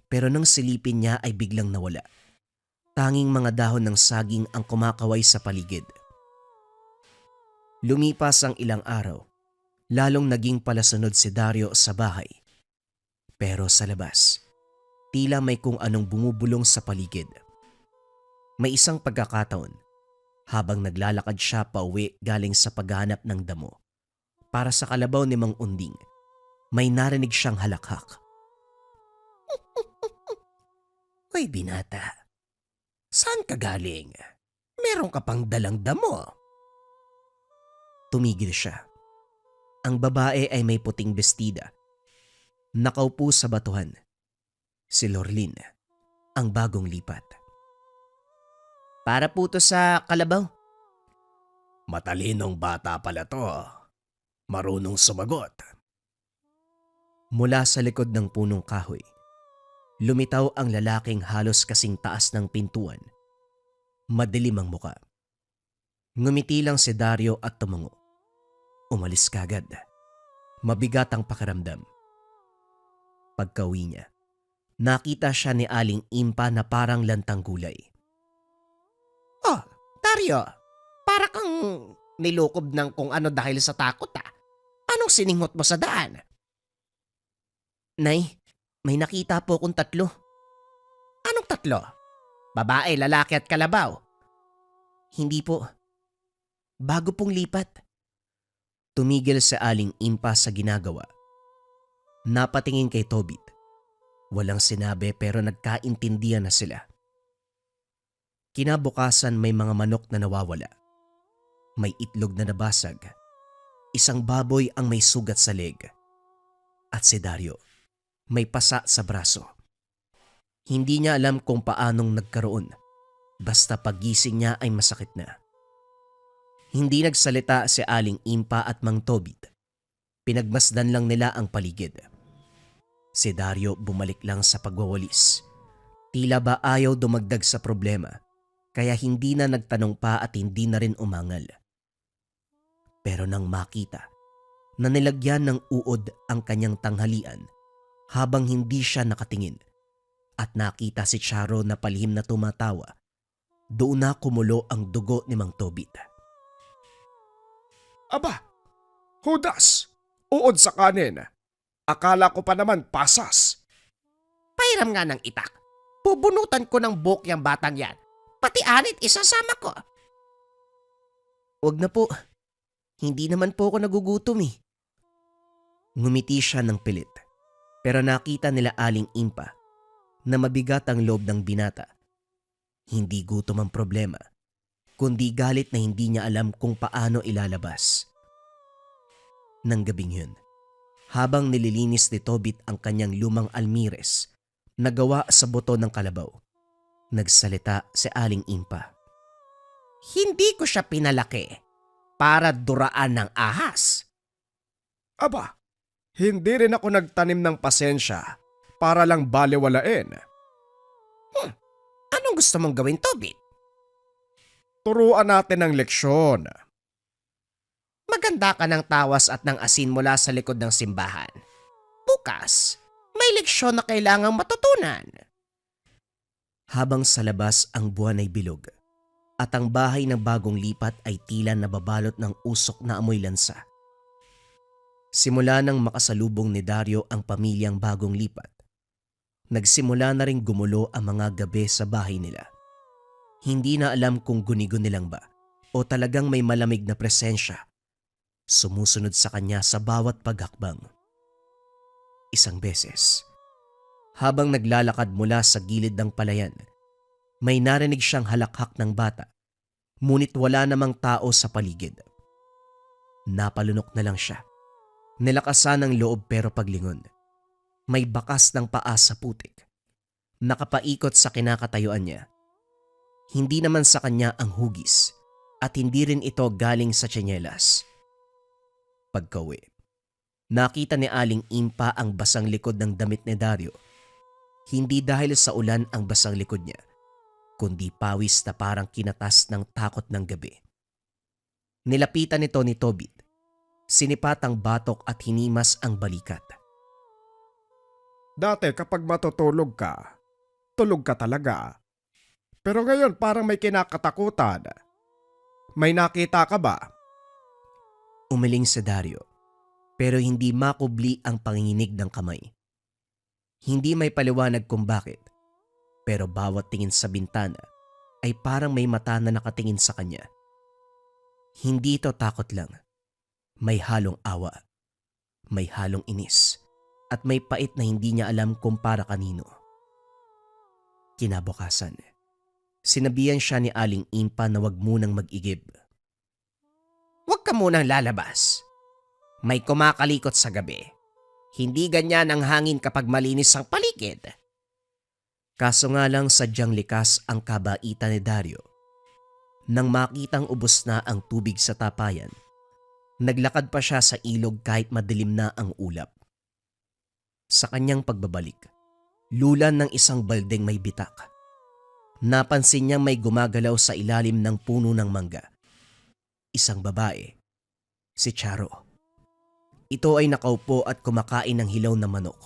Pero nang silipin niya ay biglang nawala. Tanging mga dahon ng saging ang kumakaway sa paligid. Lumipas ang ilang araw. Lalong naging palasunod si Dario sa bahay. Pero sa labas, tila may kung anong bumubulong sa paligid. May isang pagkakataon, habang naglalakad siya pauwi galing sa paghahanap ng damo, para sa kalabaw ni Mang Unding, may narinig siyang halakhak. Hoy binata, saan ka galing? Meron ka pang dalang damo. Tumigil siya. Ang babae ay may puting bestida. Nakaupo sa batuhan. Si Lorlin, ang bagong lipat. Para po to sa kalabaw. Matalinong bata pala to. Marunong sumagot. Mula sa likod ng punong kahoy, lumitaw ang lalaking halos kasing taas ng pintuan. Madilim ang muka. Ngumiti lang si Dario at tumango. Umalis kagad. Mabigat ang pakiramdam. Pagkauwi niya, nakita siya ni Aling Impa na parang lantang gulay. Oh, Dario, para kang nilukob ng kung ano dahil sa takot ah. Anong siningot mo sa daan? Nay, may nakita po akong 3. Anong 3? Babae, lalaki at kalabaw. Hindi po. Bago pong lipat. Tumigil si Aling Impa sa ginagawa. Napatingin kay Tobit. Walang sinabi pero nagkaintindihan na sila. Kinabukasan may mga manok na nawawala. May itlog na nabasag. Isang baboy ang may sugat sa leg. At si Dario, may pasa sa braso. Hindi niya alam kung paanong nagkaroon. Basta pagising niya ay masakit na. Hindi nagsalita si Aling Impa at Mang Tobit. Pinagmasdan lang nila ang paligid. Si Dario bumalik lang sa pagwawalis. Tila ba ayaw dumagdag sa problema, kaya hindi na nagtanong pa at hindi na rin umangal. Pero nang makita na nilagyan ng uod ang kanyang tanghalian habang hindi siya nakatingin at nakita si Charo na palihim na tumatawa, doon na kumulo ang dugo ni Mang Tobit. Aba, Judas! Uod sa kanin. Akala ko pa naman pasas. Pairam nga ng itak. Bubunutan ko ng buhok yung batang yan. Pati anit isasama ko. Wag na po. Hindi naman po ako nagugutom eh. Ngumiti siya ng pilit. Pero nakita nila Aling Impa na mabigat ang loob ng binata. Hindi gutom ang problema, kundi galit na hindi niya alam kung paano ilalabas. Nang gabing yun, habang nililinis ni Tobit ang kanyang lumang almires na gawa sa buto ng kalabaw, nagsalita si Aling Impa. Hindi ko siya pinalaki para duraan ng ahas. Aba, hindi rin ako nagtanim ng pasensya para lang balewalain. Anong gusto mong gawin, Tobit? Turuan natin ng leksyon. Maganda ka ng tawas at ng asin mula sa likod ng simbahan. Bukas, may leksyon na kailangang matutunan. Habang sa labas ang buwan ay bilog at ang bahay ng bagong lipat ay tila nababalot ng usok na amoy lansa. Simula nang makasalubong ni Dario ang pamilyang bagong lipat, nagsimula na ring gumulo ang mga gabi sa bahay nila. Hindi na alam kung guni-guni lang ba o talagang may malamig na presensya sumusunod sa kanya sa bawat paghakbang. Isang beses, habang naglalakad mula sa gilid ng palayan, may narinig siyang halakhak ng bata, ngunit wala namang tao sa paligid. Napalunok na lang siya. Nilakasan ng loob pero paglingon. May bakas ng paa sa putik. Nakapaikot sa kinakatayuan niya. Hindi naman sa kanya ang hugis at hindi rin ito galing sa tsinelas. Pagkauwi, nakita ni Aling Impa ang basang likod ng damit ni Dario. Hindi dahil sa ulan ang basang likod niya, kundi pawis na parang kinatas ng takot ng gabi. Nilapitan nito ni Tobit. Sinipat ang batok at hinimas ang balikat. Dati kapag matutulog ka, tulog ka talaga. Pero ngayon parang may kinakatakutan. May nakita ka ba? Umiling si Dario, pero hindi makubli ang panginginig ng kamay. Hindi may paliwanag kung bakit, pero bawat tingin sa bintana ay parang may mata na nakatingin sa kanya. Hindi ito takot lang. May halong awa, may halong inis, at may pait na hindi niya alam kung para kanino. Kinabukasan, sinabihan siya ni Aling Impa na wag munang mag-igib. Huwag ka munang lalabas. May kumakalikot sa gabi. Hindi ganyan ang hangin kapag malinis ang paligid. Kaso nga lang sadyang likas ang kabaitan ni Dario. Nang makitang ubos na ang tubig sa tapayan, naglakad pa siya sa ilog kahit madilim na ang ulap. Sa kanyang pagbabalik, lulan ng isang baldeng may bitak. Napansin niyang may gumagalaw sa ilalim ng puno ng mangga. Isang babae, si Charo. Ito ay nakaupo at kumakain ng hilaw na manok.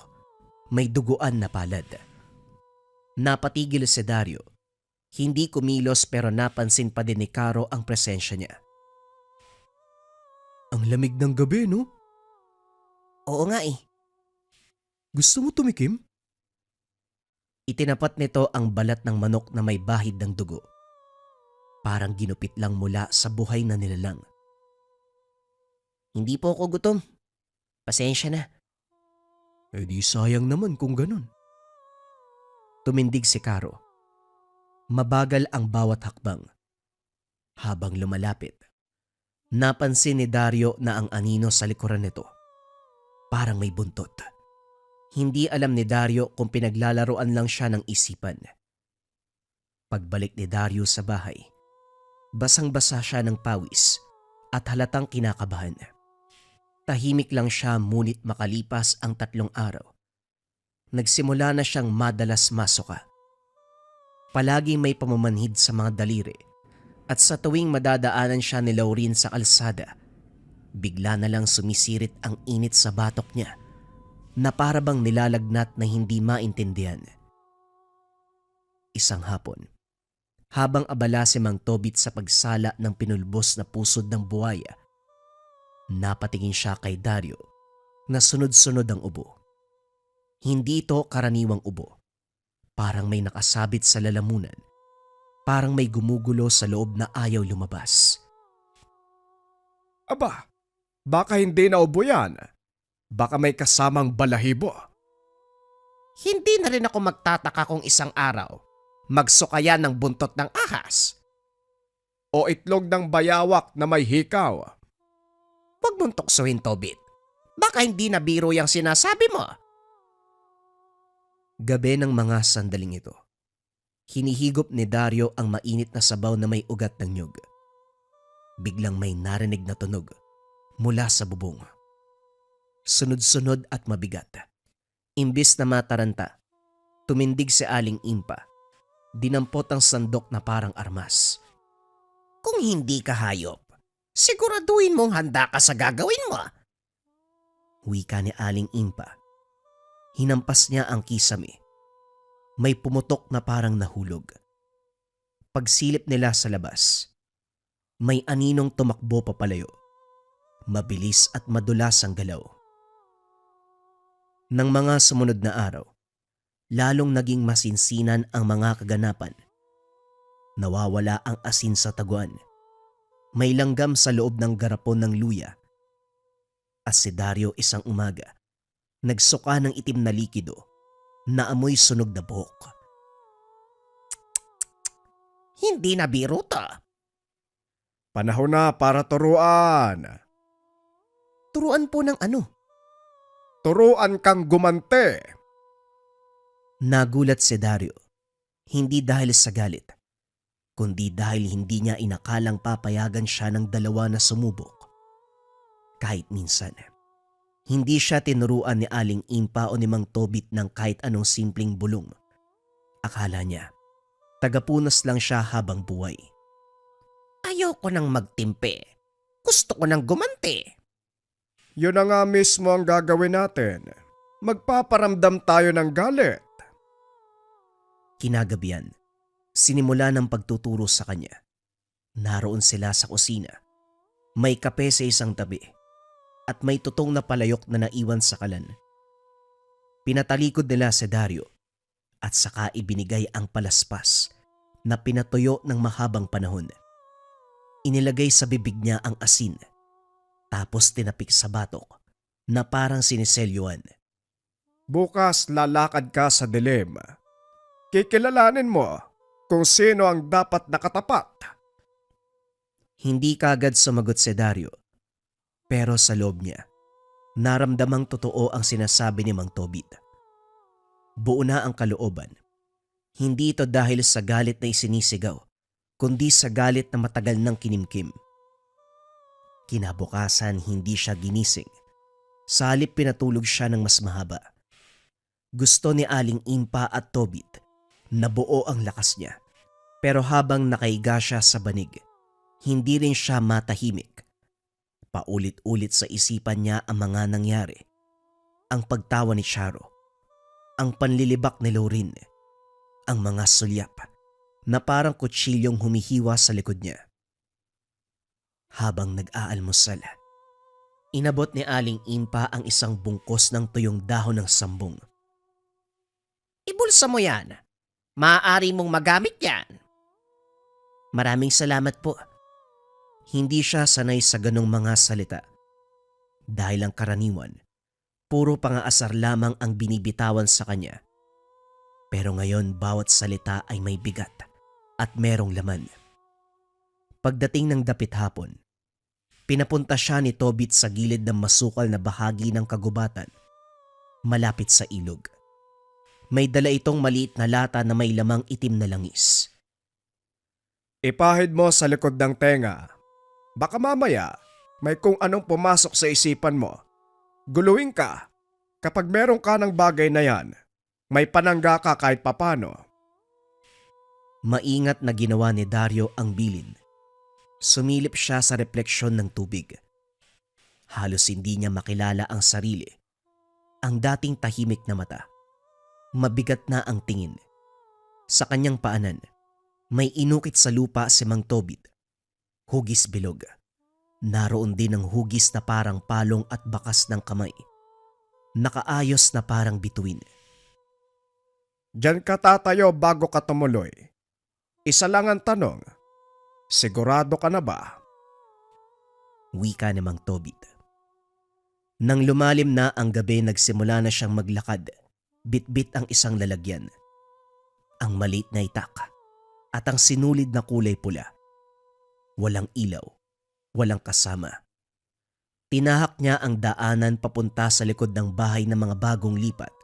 May duguan na palad. Napatigil si Dario. Hindi kumilos pero napansin pa din ni Caro ang presensya niya. Ang lamig ng gabi, no? Oo nga eh. Gusto mo tumikim? Itinapat nito ang balat ng manok na may bahid ng dugo. Parang ginupit lang mula sa buhay na nilalang. Hindi po ako gutom. Pasensya na. Eh di sayang naman kung ganun. Tumindig si Caro. Mabagal ang bawat hakbang. Habang lumalapit, napansin ni Dario na ang anino sa likuran nito parang may buntot. Hindi alam ni Dario kung pinaglalaroan lang siya ng isipan. Pagbalik ni Dario sa bahay, basang-basa siya ng pawis at halatang kinakabahan. Tahimik lang siya ngunit makalipas ang 3 araw. Nagsimula na siyang madalas masuka. Palagi may pamamanhid sa mga daliri at sa tuwing madadaanan siya ni Laureen sa kalsada, bigla na lang sumisirit ang init sa batok niya na parabang nilalagnat na hindi maintindihan. Isang hapon, habang abala si Mang Tobit sa pagsala ng pinulbos na pusod ng buwaya, napatingin siya kay Dario na sunod-sunod ang ubo. Hindi ito karaniwang ubo. Parang may nakasabit sa lalamunan. Parang may gumugulo sa loob na ayaw lumabas. Aba, baka hindi na ubo yan. Baka may kasamang balahibo. Hindi na rin ako magtataka kung isang araw magsukayan ng buntot ng ahas. O itlog ng bayawak na may hikaw. Huwag mong tuksuhin, Tobit. Baka hindi na biro yung sinasabi mo. Gabi ng mga sandaling ito, hinihigop ni Dario ang mainit na sabaw na may ugat ng nyug. Biglang may narinig na tunog mula sa bubong. Sunod-sunod at mabigat. Imbis na mataranta, tumindig si Aling Impa. Dinampot ang sandok na parang armas. Kung hindi ka hayop, siguraduhin mong handa ka sa gagawin mo. Wika ni Aling Impa. Hinampas niya ang kisame. May pumutok na parang nahulog. Pagsilip nila sa labas, may aninong tumakbo papalayo. Mabilis at madulas ang galaw. Nang mga sumunod na araw, lalong naging masinsinan ang mga kaganapan. Nawawala ang asin sa taguan. May langgam sa loob ng garapon ng luya. At si Dario isang umaga, nagsuka ng itim na likido na amoy sunog na buhok. Hindi na biro to. Panahon na para turuan. Turuan po ng ano? Turuan kang gumante. Nagulat si Dario. Hindi dahil sa galit, kundi dahil hindi niya inakalang papayagan siya ng dalawa na sumubok. Kahit minsan, hindi siya tinuruan ni Aling Impa o ni Mang Tobit ng kahit anong simpleng bulong. Akala niya, tagapunas lang siya habang buhay. Ayoko nang magtimpe. Gusto ko nang gumante. Yun na nga mismo ang gagawin natin. Magpaparamdam tayo ng galit. Kinagabihan, sinimula ng pagtuturo sa kanya. Naroon sila sa kusina. May kape sa isang tabi at may tutong na palayok na naiwan sa kalan. Pinatalikod nila si Dario at saka ibinigay ang palaspas na pinatuyo ng mahabang panahon. Inilagay sa bibig niya ang asin Tapos tinapik sa batok na parang siniselyuan. Bukas lalakad ka sa dilim. Kikilalanin mo kung sino ang dapat nakatapat. Hindi kagad sumagot si Dario. Pero sa loob niya, naramdamang totoo ang sinasabi ni Mang Tobit. Buo na ang kalooban. Hindi ito dahil sa galit na isinisigaw, kundi sa galit na matagal nang kinimkim. Kinabukasan hindi siya ginising. Sa halip pinatulog siya ng mas mahaba. Gusto ni Aling Impa at Tobit na buo ang lakas niya. Pero habang nakaiga siya sa banig, hindi rin siya matahimik. Paulit-ulit sa isipan niya ang mga nangyari. Ang pagtawa ni Charo, ang panlilibak ni Lorin, ang mga sulyap na parang kutsilyong humihiwa sa likod niya. Habang nag-aalmusal, inabot ni Aling Impa ang isang bungkos ng tuyong dahon ng sambong. Ibulsa mo yan. Maaari mong magamit yan. Maraming salamat po. Hindi siya sanay sa ganong mga salita. Dahil ang karaniwan, puro pangaasar lamang ang binibitawan sa kanya. Pero ngayon bawat salita ay may bigat at merong laman. Pagdating ng dapit hapon, pinapunta siya ni Tobit sa gilid ng masukal na bahagi ng kagubatan, malapit sa ilog. May dala itong maliit na lata na may lamang itim na langis. Ipahid mo sa likod ng tenga. Baka mamaya may kung anong pumasok sa isipan mo. Guluhin ka. Kapag meron ka ng bagay na yan, may panangga ka kahit papano. Maingat na ginawa ni Dario ang bilin. Sumilip siya sa refleksyon ng tubig. Halos hindi niya makilala ang sarili. Ang dating tahimik na mata. Mabigat na ang tingin. Sa kanyang paanan, may inukit sa lupa si Mang Tobit. Hugis bilog. Naroon din ang hugis na parang palong at bakas ng kamay. Nakaayos na parang bituin. Diyan ka tatayo bago ka tumuloy. Isa lang ang tanong. Sigurado ka na ba? Wika ni Mang Tobit. Nang lumalim na ang gabi, nagsimula na siyang maglakad. Bitbit ang isang lalagyan. Ang maliit na itak at ang sinulid na kulay pula. Walang ilaw, walang kasama. Tinahak niya ang daanan papunta sa likod ng bahay ng mga bagong lipat.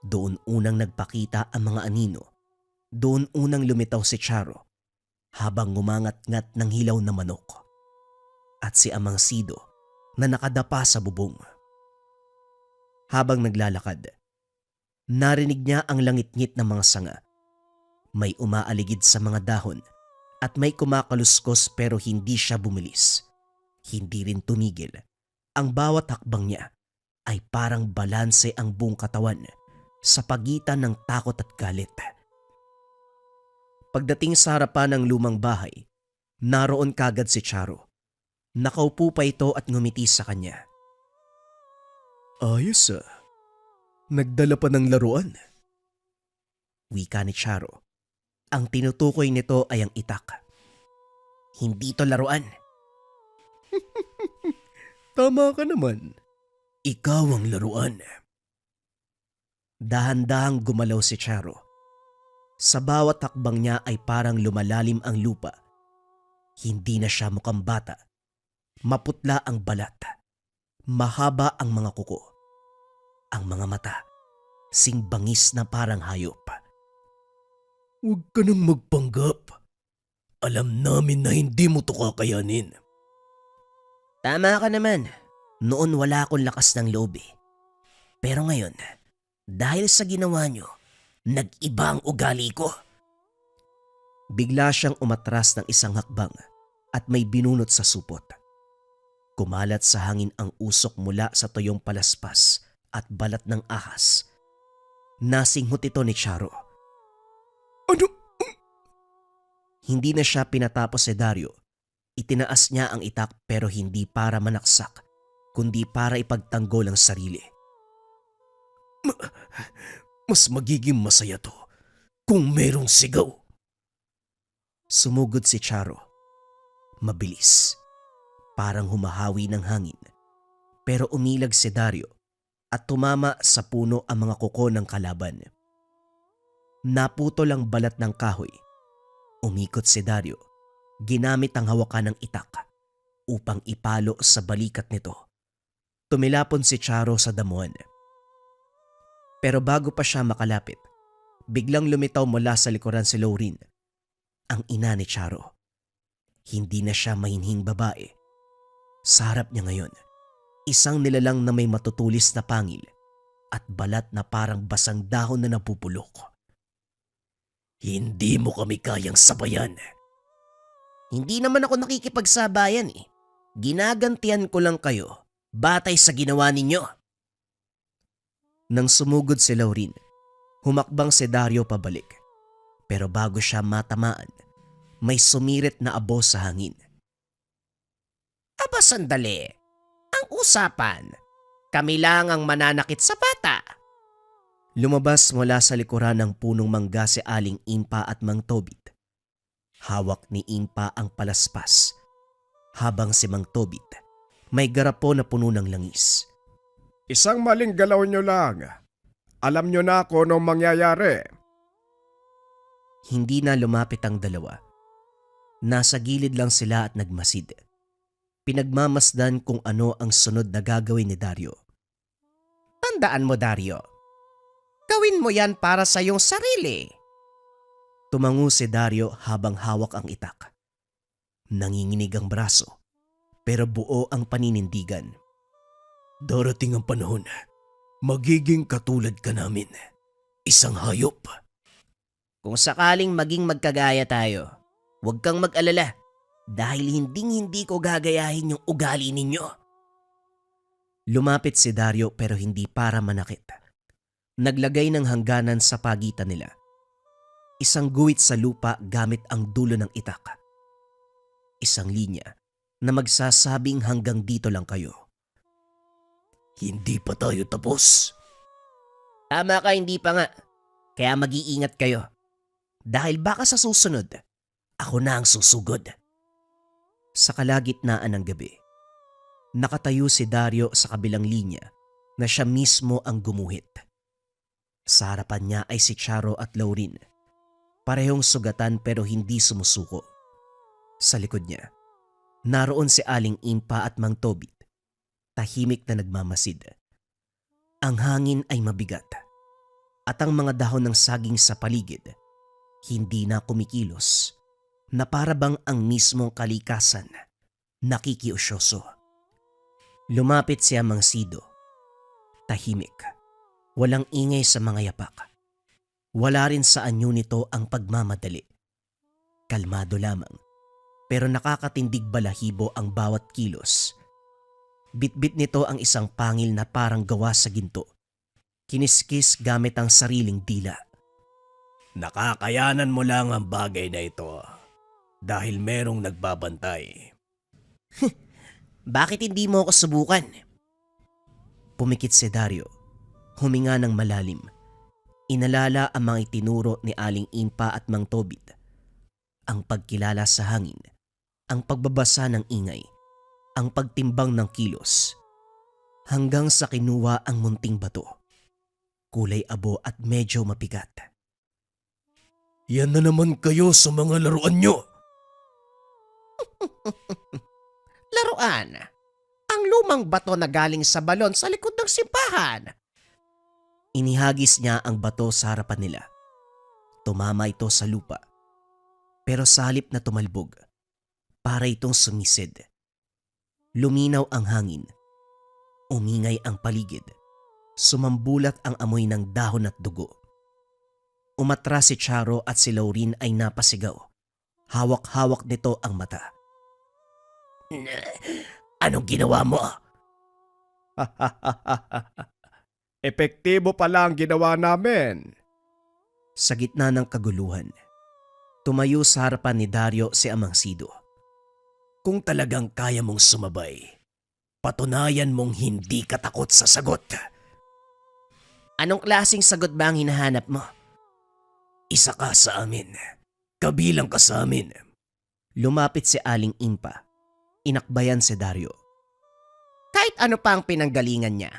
Doon unang nagpakita ang mga anino. Doon unang lumitaw si Charo habang ngumangat-ngat ng hilaw na manok. At si Amang Sido na nakadapa sa bubong. Habang naglalakad, narinig niya ang langit-ngit ng mga sanga. May umaaligid sa mga dahon at may kumakaluskos pero hindi siya bumilis. Hindi rin tumigil. Ang bawat hakbang niya ay parang balanse ang buong katawan sa pagitan ng takot at galit. Pagdating sa harapan ng lumang bahay, naroon kagad si Charo. Nakaupo pa ito at ngumiti sa kanya. Ayos ah. Nagdala pa ng laruan. Wika ni Charo. Ang tinutukoy nito ay ang itak. Hindi to laruan. Tama ka naman. Ikaw ang laruan. Dahan-dahang gumalaw si Charo. Sa bawat hakbang niya ay parang lumalalim ang lupa. Hindi na siya mukhang bata. Maputla ang balat. Mahaba ang mga kuko. Ang mga mata, singbangis na parang hayop. Huwag ka nang magpanggap. Alam namin na hindi mo to kakayanin. Tama ka naman. Noon wala akong lakas ng loob eh. Pero ngayon, dahil sa ginawa niyo, nag-iba ang ugali ko. Bigla siyang umatras ng isang hakbang at may binunot sa supot. Kumalat sa hangin ang usok mula sa tuyong palaspas at balat ng ahas. Nasinghot ito ni Charo. Ano? Hindi na siya pinatapos si Dario. Itinaas niya ang itak pero hindi para manaksak, kundi para ipagtanggol ang sarili. Mas magiging masaya to kung merong sigaw. Sumugod si Charo. Mabilis. Parang humahawi ng hangin. Pero umilag si Dario at tumama sa puno ang mga kuko ng kalaban. Naputol ang balat ng kahoy. Umikot si Dario, ginamit ang hawakan ng itak upang ipalo sa balikat nito. Tumilapon si Charo sa damuhan. Pero bago pa siya makalapit, biglang lumitaw mula sa likuran si Laureen, ang ina ni Charo. Hindi na siya mahinhing babae. Sa harap niya ngayon, isang nilalang na may matutulis na pangil at balat na parang basang dahon na napupulok. Hindi mo kami kayang sabayan. Hindi naman ako nakikipagsabayan eh. Ginagantihan ko lang kayo batay sa ginawa ninyo. Nang sumugod si Laureen, humakbang si Dario pabalik. Pero bago siya matamaan, may sumirit na abo sa hangin. Aba sandali. Ang usapan, kami lang ang mananakit sa bata. Lumabas mula sa likuran ng punong mangga si Aling Impa at Mang Tobit. Hawak ni Impa ang palaspas, habang si Mang Tobit may garapo na puno ng langis. Isang maling galaw nyo lang. Alam nyo na kung anong mangyayari. Hindi na lumapit ang dalawa. Nasa gilid lang sila at nagmasid. Pinagmamasdan kung ano ang sunod na gagawin ni Dario. Tandaan mo, Dario. Gawin mo yan para sa iyong sarili. Tumango si Dario habang hawak ang itak. Nanginginig ang braso, pero buo ang paninindigan. Darating ang panahon, magiging katulad ka namin. Isang hayop. Kung sakaling maging magkagaya tayo, huwag kang mag-alala dahil hindi ko gagayahin yung ugali ninyo. Lumapit si Dario pero hindi para manakit. Naglagay ng hangganan sa pagitan nila. Isang guhit sa lupa gamit ang dulo ng itak. Isang linya na magsasabing hanggang dito lang kayo. Hindi pa tayo tapos. Tama ka, hindi pa nga. Kaya mag-iingat kayo. Dahil baka sa susunod, ako na ang susugod. Sa kalagitnaan ng gabi, nakatayo si Dario sa kabilang linya na siya mismo ang gumuhit. Sa harapan niya ay si Charo at Laureen. Parehong sugatan pero hindi sumusuko. Sa likod niya, naroon si Aling Impa at Mang Tobit. Tahimik na nagmamasid. Ang hangin ay mabigat at ang mga dahon ng saging sa paligid hindi na kumikilos na para bang ang mismong kalikasan nakikiusyoso. Lumapit si Amang Sido. Tahimik. Walang ingay sa mga yapak. Wala rin sa anyo nito ang pagmamadali. Kalmado lamang, pero nakakatindig balahibo ang bawat kilos. Bitbit nito ang isang pangil na parang gawa sa ginto. Kiniskis gamit ang sariling dila. Nakakayanan mo lang ang bagay na ito dahil merong nagbabantay. Bakit hindi mo ako subukan? Pumikit si Dario. Huminga ng malalim. Inalala ang mga itinuro ni Aling Impa at Mang Tobit. Ang pagkilala sa hangin, ang pagbabasa ng ingay, ang pagtimbang ng kilos, hanggang sa kinuha ang munting bato. Kulay abo at medyo mabigat. Yan na naman kayo sa mga laruan nyo. Laruan. Ang lumang bato na galing sa balon sa likod ng simbahan. Inihagis niya ang bato sa harapan nila. Tumama ito sa lupa. Pero sa halip na tumalbog, para itong sumisid. Luminaw ang hangin. Umingay ang paligid. Sumambulat ang amoy ng dahon at dugo. Umatras si Charo at si Laureen ay napasigaw. Hawak-hawak nito ang mata. Anong ginawa mo? Epektibo pala ang ginawa namin. Sa gitna ng kaguluhan, tumayo sa harapan ni Dario si Amang Sido. Kung talagang kaya mong sumabay, patunayan mong hindi ka takot sa sagot. Anong klaseng sagot ba ang hinahanap mo? Isa ka sa amin. Kabilang ka sa amin. Lumapit si Aling Impa. Inakbayan si Dario. Kahit ano pa ang pinanggalingan niya,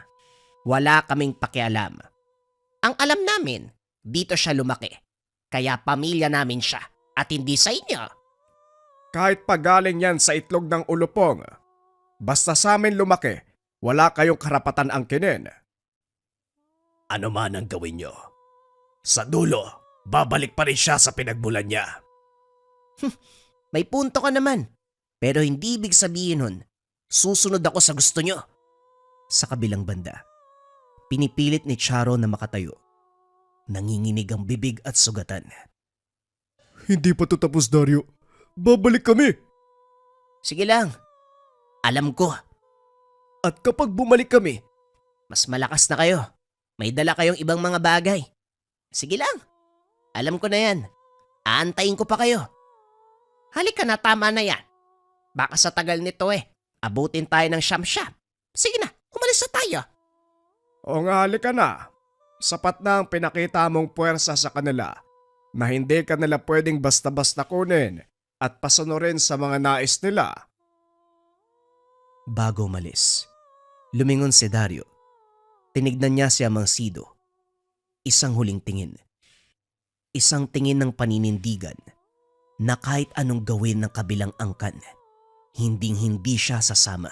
wala kaming pakialam. Ang alam namin, dito siya lumaki. Kaya pamilya namin siya at hindi sa inyo. Kahit pagaling yan sa itlog ng ulupong, basta sa amin lumaki, wala kayong karapatan angkinin. Ano man ang gawin nyo, sa dulo, babalik pa rin siya sa pinagmulan niya. May punto ka naman. Pero hindi ibig sabihin nun, susunod ako sa gusto nyo. Sa kabilang banda, pinipilit ni Charo na makatayo. Nanginginig ang bibig at sugatan. Hindi pa to tapos, Dario. Babalik kami. Sige lang. Alam ko, At kapag bumalik kami, mas malakas na kayo. May dala kayong ibang mga bagay. Sige lang. Alam ko na yan. Aantayin ko pa kayo. Halika na, tama na yan. Baka sa tagal nito abutin tayo ng siyam-siyam. Sige na, umalis na tayo. O nga, halika na. Sapat na ang pinakita mong puwersa sa kanila na hindi ka nila pwedeng basta-basta kunin at pasunurin sa mga nais nila. Bago umalis, lumingon si Dario. Tinignan niya si Amang Sido. Isang huling tingin. Isang tingin ng paninindigan na kahit anong gawin ng kabilang angkan, hinding-hindi siya sasama.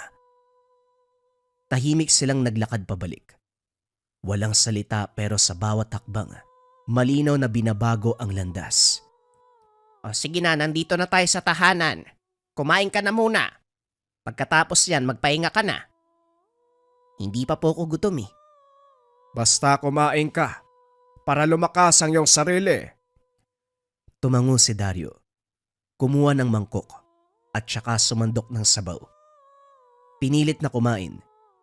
Tahimik silang naglakad pabalik. Walang salita pero sa bawat hakbang, malinaw na binabago ang landas. O sige na, nandito na tayo sa tahanan. Kumain ka na muna. Pagkatapos yan, magpahinga ka na. Hindi pa po ako gutom eh. Basta kumain ka para lumakas ang iyong sarili. Tumango si Dario. Kumuha ng mangkok at saka sumandok ng sabaw. Pinilit na kumain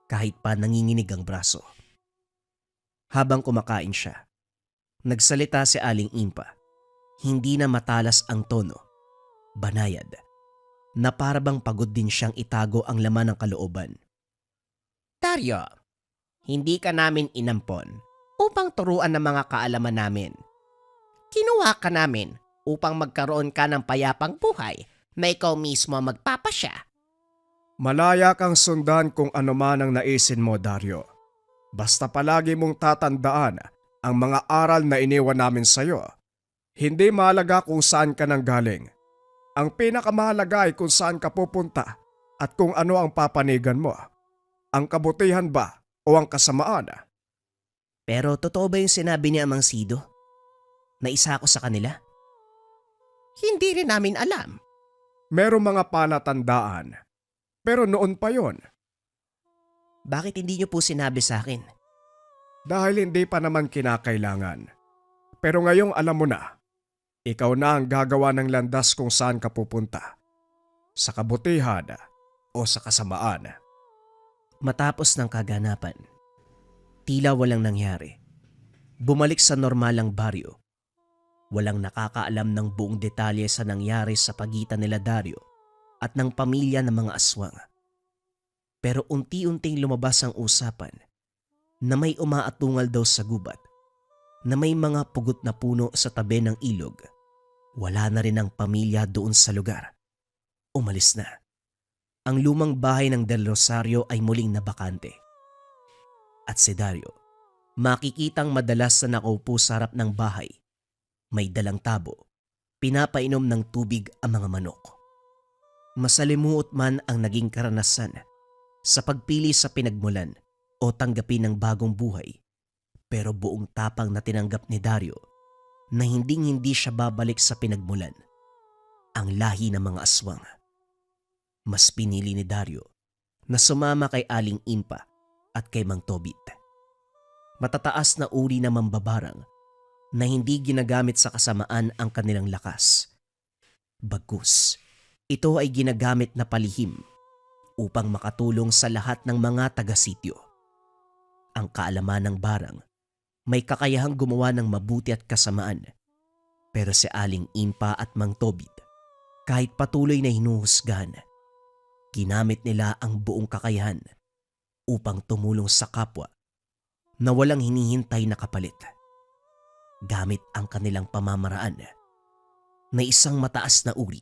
kahit pa nanginginig ang braso. Habang kumakain siya, nagsalita si Aling Impa. Hindi na matalas ang tono, banayad, na parabang pagod din siyang itago ang laman ng kalooban. Dario, hindi ka namin inampon upang turuan ng mga kaalaman namin. Kinuha ka namin upang magkaroon ka ng payapang buhay na ikaw mismo ang magpapasya. Malaya kang sundan kung ano man ang naisin mo, Dario. Basta palagi mong tatandaan ang mga aral na iniwan namin sa'yo. Hindi mahalaga kung saan ka nang galing. Ang pinakamahalaga ay kung saan ka pupunta at kung ano ang papanigan mo. Ang kabutihan ba o ang kasamaan? Pero totoo ba yung sinabi ni Amang Sido? Na isa ako sa kanila? Hindi rin namin alam. Merong mga palatandaan. Pero noon pa yon. Bakit hindi niyo po sinabi sa akin? Dahil hindi pa naman kinakailangan. Pero ngayong alam mo na, ikaw na ang gagawa ng landas kung saan ka pupunta. Sa kabutihan o sa kasamaan. Matapos ng kaganapan, tila walang nangyari. Bumalik sa normalang baryo. Walang nakakaalam ng buong detalye sa nangyari sa pagitan nila Dario at ng pamilya ng mga aswang. Pero unti-unting lumabas ang usapan na may umaatungal daw sa gubat, na may mga pugot na puno sa tabi ng ilog. Wala na rin ang pamilya doon sa lugar. Umalis na. Ang lumang bahay ng Del Rosario ay muling nabakante. At si Dario, makikitang madalas na nakaupo sa harap ng bahay. May dalang tabo, pinapainom ng tubig ang mga manok. Masalimuot man ang naging karanasan sa pagpili sa pinagmulan o tanggapin ng bagong buhay, pero buong tapang na tinanggap ni Dario na hinding-hindi siya babalik sa pinagmulan, ang lahi ng mga aswang. Mas pinili ni Dario na sumama kay Aling Impa at kay Mang Tobit. Matataas na uri na mambabarang na hindi ginagamit sa kasamaan ang kanilang lakas. Bagkus, ito ay ginagamit na palihim upang makatulong sa lahat ng mga taga-sityo. Ang kaalaman ng barang may kakayahang gumawa ng mabuti at kasamaan. Pero si Aling Impa at Mang Tobit, kahit patuloy na hinuhusgahan, ginamit nila ang buong kakayahan upang tumulong sa kapwa na walang hinihintay na kapalit. Gamit ang kanilang pamamaraan na isang mataas na uri